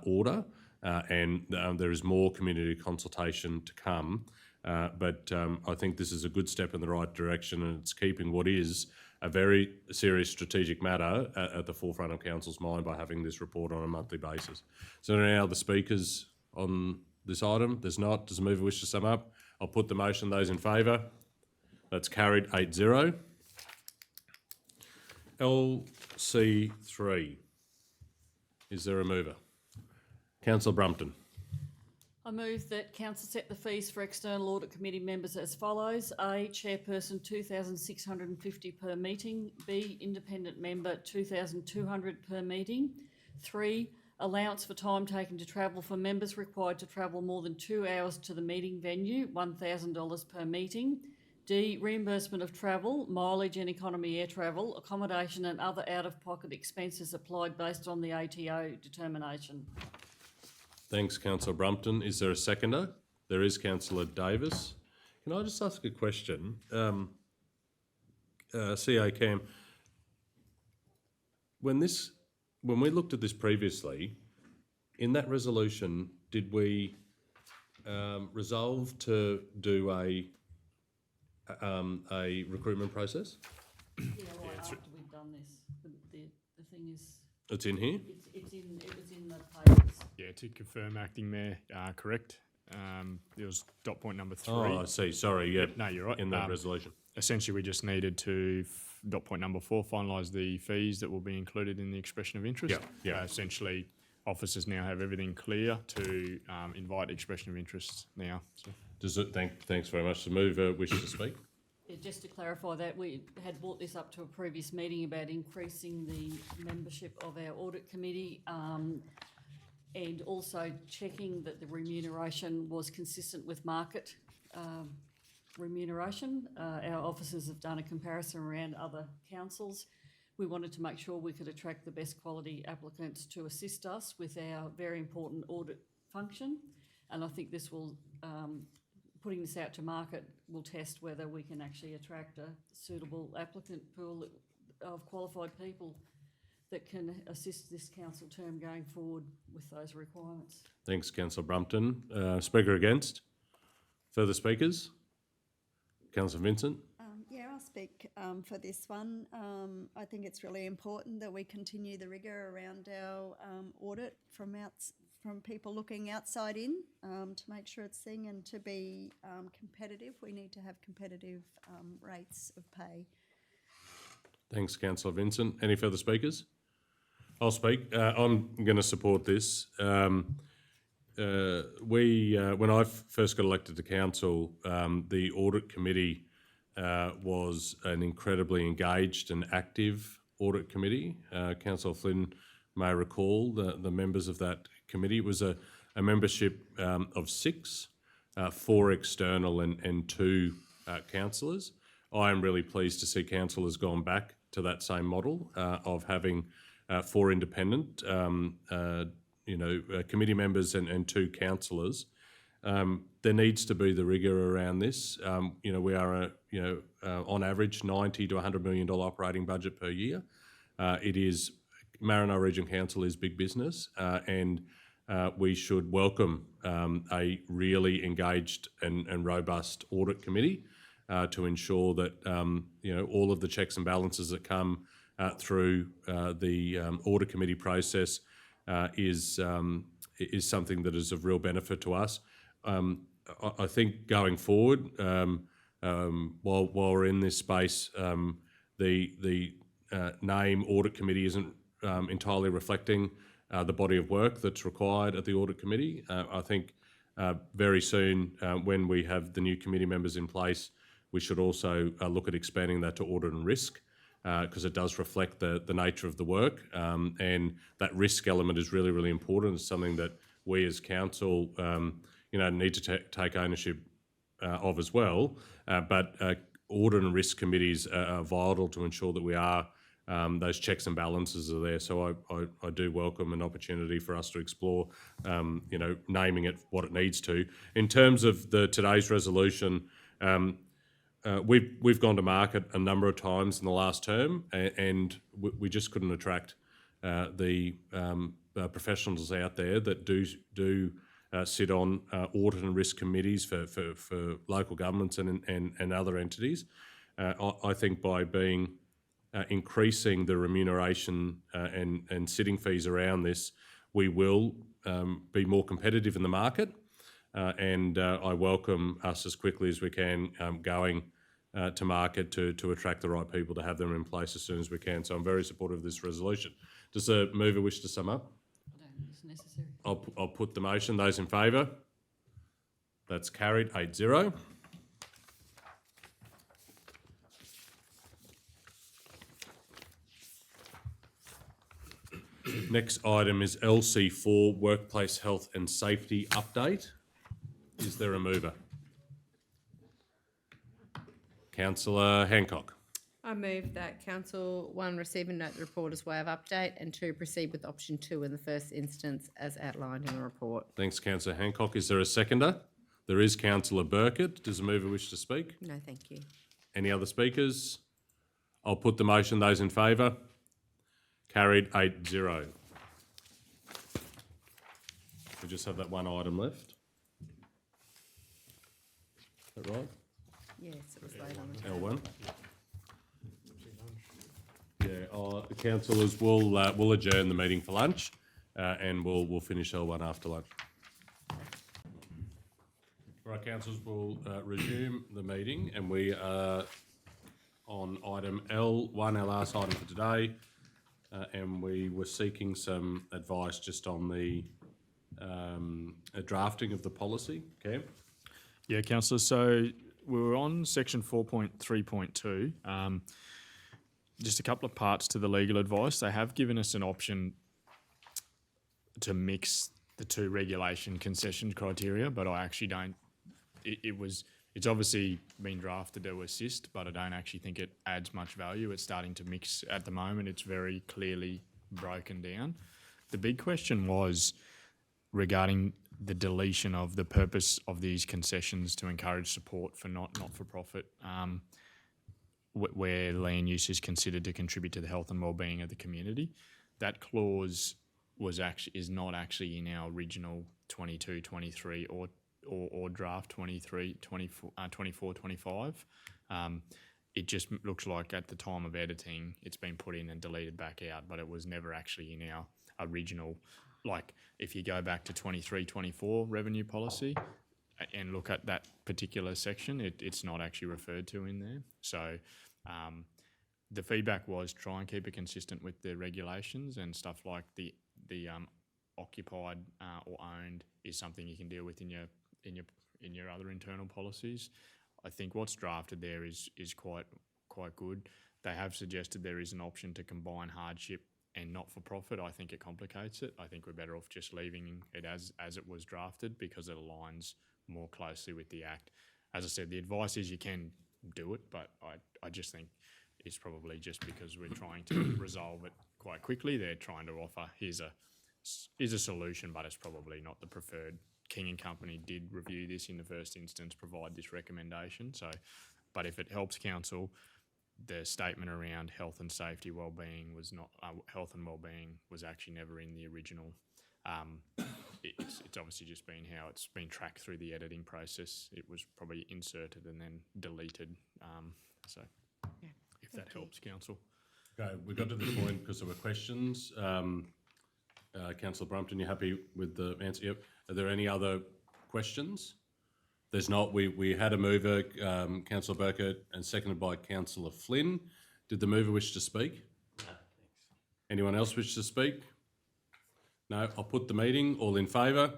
Order, and there is more community consultation to come. But I think this is a good step in the right direction, and it's keeping what is a very serious strategic matter at the forefront of council's mind by having this report on a monthly basis. So are there any other speakers on this item? There's not. Does the mover wish to sum up? I'll put the motion. Those in favour? That's carried 8-0. LC3. Is there a mover? Councillor Brumpton. I move that council set the fees for external audit committee members as follows. A, chairperson $2,650 per meeting. B, independent member $2,200 per meeting. 3, allowance for time taken to travel for members required to travel more than 2 hours to the meeting venue, $1,000 per meeting. D, reimbursement of travel, mileage and economy air travel, accommodation and other out-of-pocket expenses applied based on the ATO determination. Thanks, Councillor Brumpton. Is there a seconder? There is. Councillor Davis. Can I just ask a question? CA Cam, when we looked at this previously, in that resolution, did we resolve to do a recruitment process? Yeah, right after we've done this. The thing is... It's in here? It was in the papers. Yeah, to confirm, Acting Mayor, correct. There was dot point number 3. Oh, I see. Sorry, yeah. No, you're right. In that resolution. Essentially, we just needed to, dot point number 4, finalise the fees that will be included in the expression of interest. Yeah. Essentially, officers now have everything clear to invite expression of interest now. So. Thanks very much. The mover wishes to speak. Yeah, just to clarify that, we had brought this up to a previous meeting about increasing the membership of our audit committee and also checking that the remuneration was consistent with market remuneration. Our officers have done a comparison around other councils. We wanted to make sure we could attract the best quality applicants to assist us with our very important audit function, and I think this will putting this out to market will test whether we can actually attract a suitable applicant pool of qualified people that can assist this council term going forward with those requirements. Thanks, Councillor Brumpton. Speaker against? Further speakers? Councillor Vincent? Yeah, I'll speak for this one. I think it's really important that we continue the rigour around our audit from people looking outside in to make sure it's thing, and to be competitive. We need to have competitive rates of pay. Thanks, Councillor Vincent. Any further speakers? I'll speak. I'm going to support this. When I first got elected to council, the audit committee was an incredibly engaged and active audit committee. Councillor Flynn may recall the members of that committee. It was a membership of 6, 4 external and 2 councillors. I am really pleased to see council has gone back to that same model of having 4 independent, committee members and 2 councillors. There needs to be the rigour around this. We are on average $90 to $100 million operating budget per year. Maranoa Regional Council is big business, and we should welcome a really engaged and robust audit committee to ensure that all of the checks and balances that come through the audit committee process is something that is of real benefit to us. I think going forward, while we're in this space, the name audit committee isn't entirely reflecting the body of work that's required at the audit committee. I think very soon, when we have the new committee members in place, we should also look at expanding that to audit and risk, because it does reflect the nature of the work, and that risk element is really, really important. It's something that we as council need to take ownership of as well. But audit and risk committees are vital to ensure that we are those checks and balances are there. So I do welcome an opportunity for us to explore, naming it what it needs to. In terms of today's resolution, we've gone to market a number of times in the last term, and we just couldn't attract the professionals out there that do sit on audit and risk committees for local governments and other entities. I think by increasing the remuneration and sitting fees around this, we will be more competitive in the market, and I welcome us as quickly as we can going to market to attract the right people, to have them in place as soon as we can. So I'm very supportive of this resolution. Does the mover wish to sum up? I don't think it's necessary. I'll put the motion. Those in favour? That's carried 8-0. Next item is LC4, Workplace Health and Safety Update. Is there a mover? Councillor Hancock. I move that Council 1 receive and note the report as way of update, and 2 proceed with option 2 in the first instance as outlined in the report. Thanks, Councillor Hancock. Is there a seconder? There is. Councillor Burkett. Does the mover wish to speak? No, thank you. Any other speakers? I'll put the motion. Those in favour? Carried 8-0. We just have that one item left. Is that right? Yes, it was laid on the table. L1. Yeah, the councillors will adjourn the meeting for lunch, and we'll finish L1 after lunch. All right, councillors, we'll resume the meeting, and we are on item L1, our last item for today, and we were seeking some advice just on the drafting of the policy. Cam? Yeah, councillor. So we were on section 4.3.2. Just a couple of parts to the legal advice. They have given us an option to mix the 2 regulation concession criteria, but I actually don't. It's obviously been drafted to assist, but I don't actually think it adds much value. It's starting to mix at the moment. It's very clearly broken down. The big question was regarding the deletion of the purpose of these concessions to encourage support for not-for-profit, where land use is considered to contribute to the health and well-being of the community. That clause is not actually in our original 22, 23 or draft 23, 24, 25. It just looks like at the time of editing, it's been put in and deleted back out, but it was never actually in our original. Like, if you go back to 23, 24 revenue policy and look at that particular section, it's not actually referred to in there. So the feedback was try and keep it consistent with the regulations, and stuff like the occupied or owned is something you can deal with in your other internal policies. I think what's drafted there is quite good. They have suggested there is an option to combine hardship and not-for-profit. I think it complicates it. I think we're better off just leaving it as it was drafted, because it aligns more closely with the Act. As I said, the advice is you can do it, but I just think it's probably just because we're trying to resolve it quite quickly. They're trying to offer, here's a solution, but it's probably not the preferred. King and Company did review this in the first instance, provide this recommendation. So, but if it helps council, the statement around health and safety well-being was not, health and well-being was actually never in the original. It's obviously just been how it's been tracked through the editing process. It was probably inserted and then deleted. If that helps council. Okay, we got to the point because there were questions. Councillor Brumpton, you happy with the answer? Yep. Are there any other questions? There's not. We had a mover, Councillor Burkett, and seconded by Councillor Flynn. Did the mover wish to speak? No, thanks. Anyone else wish to speak? No. I'll put the meeting. All in favour?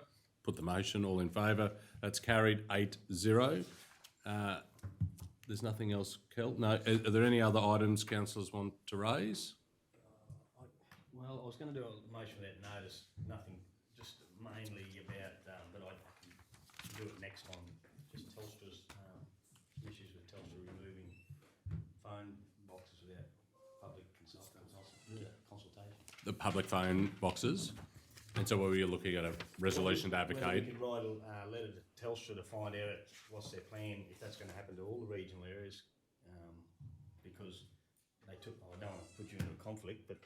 Put the motion. All in favour. That's carried 8-0. There's nothing else, Kel? No. Are there any other items councillors want to raise? Well, I was going to do a motion without notice, nothing, just mainly about, but I can do it next time. Just Telstra's issues with Telstra removing phone boxes without public consultation. The public phone boxes? And so what were you looking at, a resolution to Whether advocate? we could write a letter to Telstra to find out what's their plan, if that's going to happen to all the regional areas, because they took, I don't want to put you into a conflict, but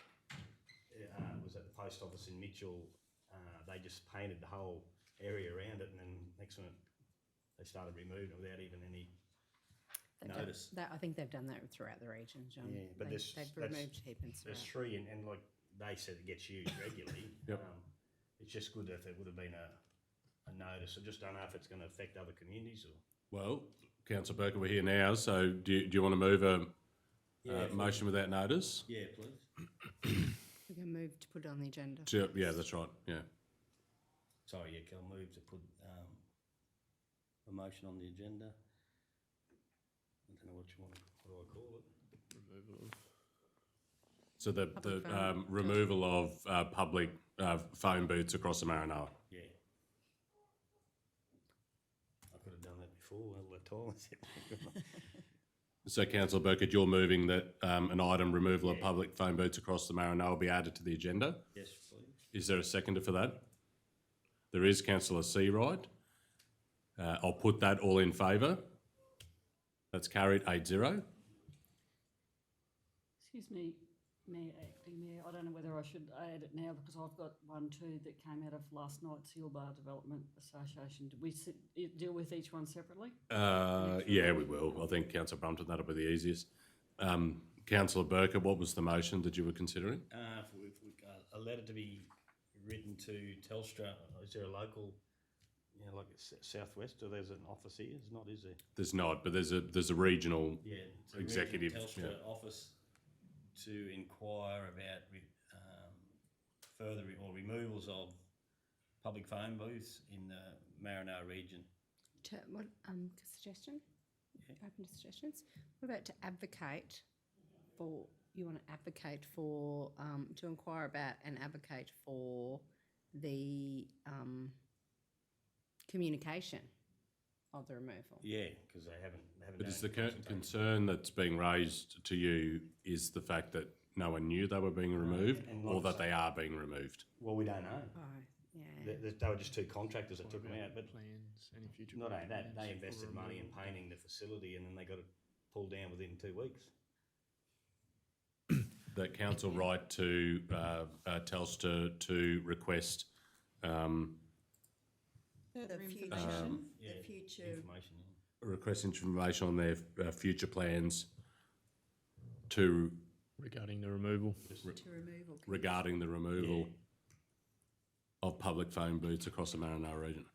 was at the post office in Mitchell, they just painted the whole area around it, and then next minute they started removing it without even any notice. I think they've done that throughout the region, John. Yeah, but they've removed heapings. There's three, and like they said, it gets used regularly. Yep. It's just good if there would have been a notice. I just don't know if it's going to affect other communities or. Well, Councillor Burkett, we're here now, so do you want to move a motion without notice? Yeah, please. We're going to move to put it on the agenda. Yeah, that's right, yeah. Sorry, yeah, can I move to put a motion on the agenda? I don't know what you want. What do I call it? Removal of. So the removal of public phone booths across the Maranoa. Yeah. I could have done that before, all the time. So Councillor Burkett, you're moving that an item, removal of public phone booths across the Maranoa, will be added to the agenda? Yes, please. Is there a seconder for that? There is, Councillor Seawright. I'll put that all in favour. That's carried 8-0. Excuse me, Mayor, Acting Mayor, I don't know whether I should add it now because I've got one too that came out of last night's Hillbar Development Association. Did we deal with each one separately? Yeah, we will. I think Councillor Brumpton, that'll be the easiest. Councillor Burkett, what was the motion that you were considering? A letter to be written to Telstra. Is there a local, like Southwest, or there's an office here? There's not, is there? There's not, but there's a regional It's a executive. regional Telstra office to inquire about further or removals of public phone booths in the Maranoa region. What suggestion? Open to suggestions. What about to advocate for? You want to advocate for to inquire about and advocate for the communication of the removal. Yeah, because they haven't. But is the concern that's being raised to you is the fact that no one knew they were being removed, or that they are being removed? Well, we don't know. Oh. Yeah. They were just two contractors that took them out, but Plans, any future not only that, plans they for invested money in removal? painting the facility and then they got it pulled down within 2 weeks. The council right to Telstra to request Further The future, information. the future, Information, yeah. request information on their future plans to Regarding the removal. to removal. regarding the removal Yeah. of public phone booths across the Maranoa region.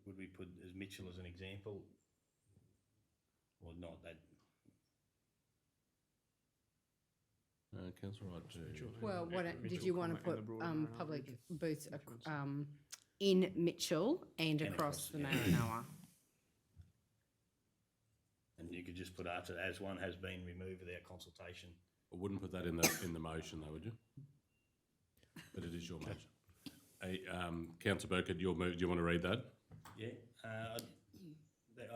Would we put as Mitchell as an example? Or not that? Council right to. Well, what, did you want to put public booths Mitchell's. in Mitchell and across the Maranoa? And you could just put after, as one has been removed without consultation. I wouldn't put that in the motion though, would you? But it is your motion. Councillor Burkett, your move, do you want to read that? Yeah,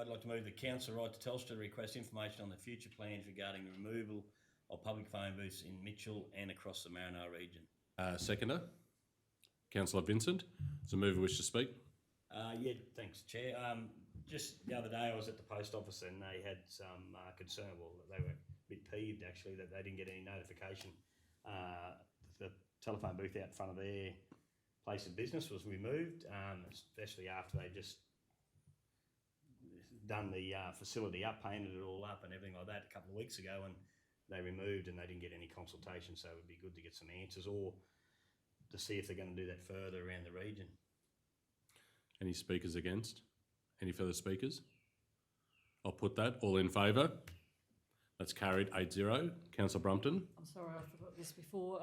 I'd like to move the council right to Telstra to request information on the future plans regarding the removal of public phone booths in Mitchell and across the Maranoa region. Seconder, Councillor Vincent, does the mover wish to speak? Yeah, thanks, Chair. Just the other day I was at the post office and they had some concern, well, they were a bit peeved actually that they didn't get any notification. The telephone booth out in front of their place of business was removed, especially after they just done the facility up, painted it all up and everything like that a couple of weeks ago, and they removed and they didn't get any consultation, so it would be good to get some answers or to see if they're going to do that further around the region. Any speakers against? Any further speakers? I'll put that. All in favour? That's carried 8-0. Councillor Brumpton? I'm sorry, I forgot this before.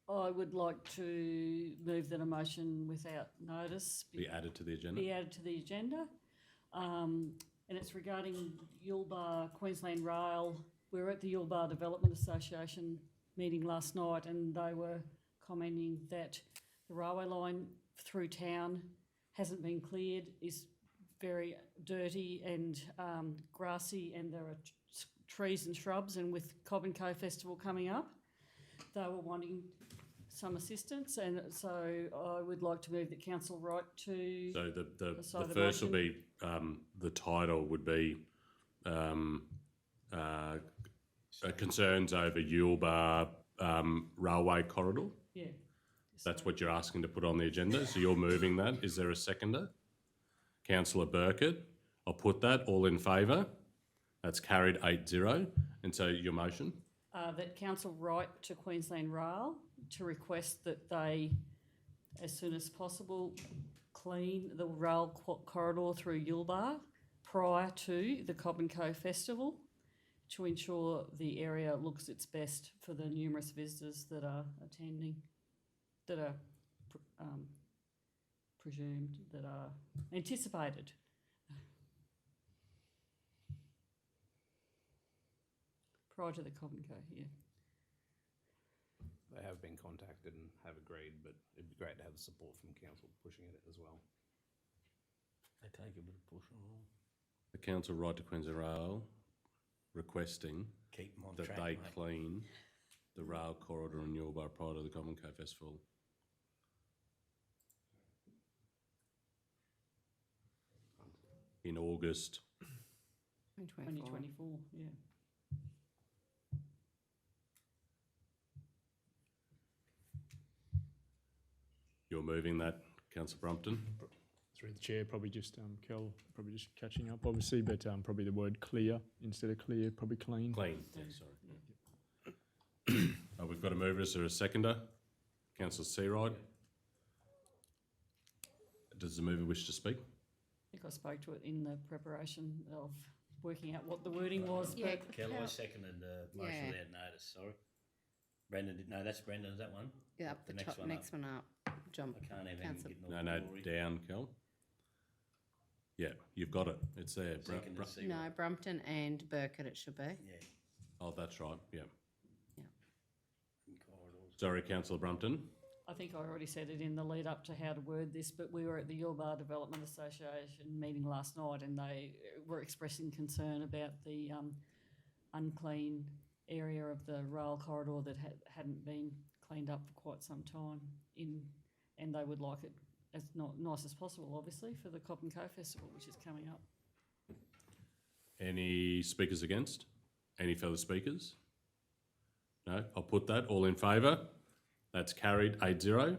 I would like to move that a motion without notice Be added to the agenda. be added to the agenda. And it's regarding Yulbar Queensland Rail. We were at the Yulbar Development Association meeting last night and they were commenting that the railway line through town hasn't been cleared, is very dirty and grassy, and there are trees and shrubs, and with Cobb and Co Festival coming up, they were wanting some assistance, and so I would like to move the council right to... So the Beside the first will motion. be, the title would be concerns over Yulbar railway corridor. Yeah. That's what you're asking to put on the agenda, so you're moving that. Is there a seconder? Councillor Burkett, I'll put that. All in favour? That's carried 8-0. And so your motion? That council write to Queensland Rail to request that they, as soon as possible, clean the rail corridor through Yulbar prior to the Cobb and Co Festival to ensure the area looks its best for the numerous visitors that are attending, that are presumed, that are anticipated. Prior to the Cobb and Co, yeah. They have been contacted and have agreed, but it'd be great to have the support from council pushing it as well. They take a bit of push on all. The council right to Queensland Rail requesting Keep them on that track, they mate. clean the rail corridor in Yulbar prior to the Cobb and Co Festival. In August. 2024, yeah. You're moving that, Councillor Brumpton? Through the chair, probably just, Kel, probably just catching up obviously, but probably the word clear instead of clear, probably clean. Clean, yeah, sorry. We've got a mover, is there a seconder? Councillor Searide? Does the mover wish to speak? I think I spoke to it in the preparation of working out what the wording was, Yeah. but Kel, I seconded the motion Yeah. without notice, sorry. Brendan did, no, that's Brendan, is that one? Yeah, up the top, next one up, jump. I can't even Councillor- get no No, glory. down, Kel. Yeah, you've got it, it's there. Second is Seaward. No, Brumpton and Burkett it should be. Yeah. Oh, that's right, yeah. And corridors. Sorry, Councillor Brumpton. I think I already said it in the lead up to how to word this, but we were at the Yulbar Development Association meeting last night and they were expressing concern about the unclean area of the rail corridor that hadn't been cleaned up for quite some time and they would like it as nice as possible, obviously, for the Cop and Co Festival, which is coming up. Any speakers against? Any further speakers? No, I'll put that. All in favour? That's carried 8-0.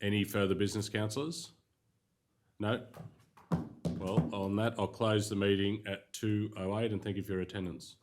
Any further business, councillors? No? Well, on that, I'll close the meeting at 2:08 and thank you for your attendance.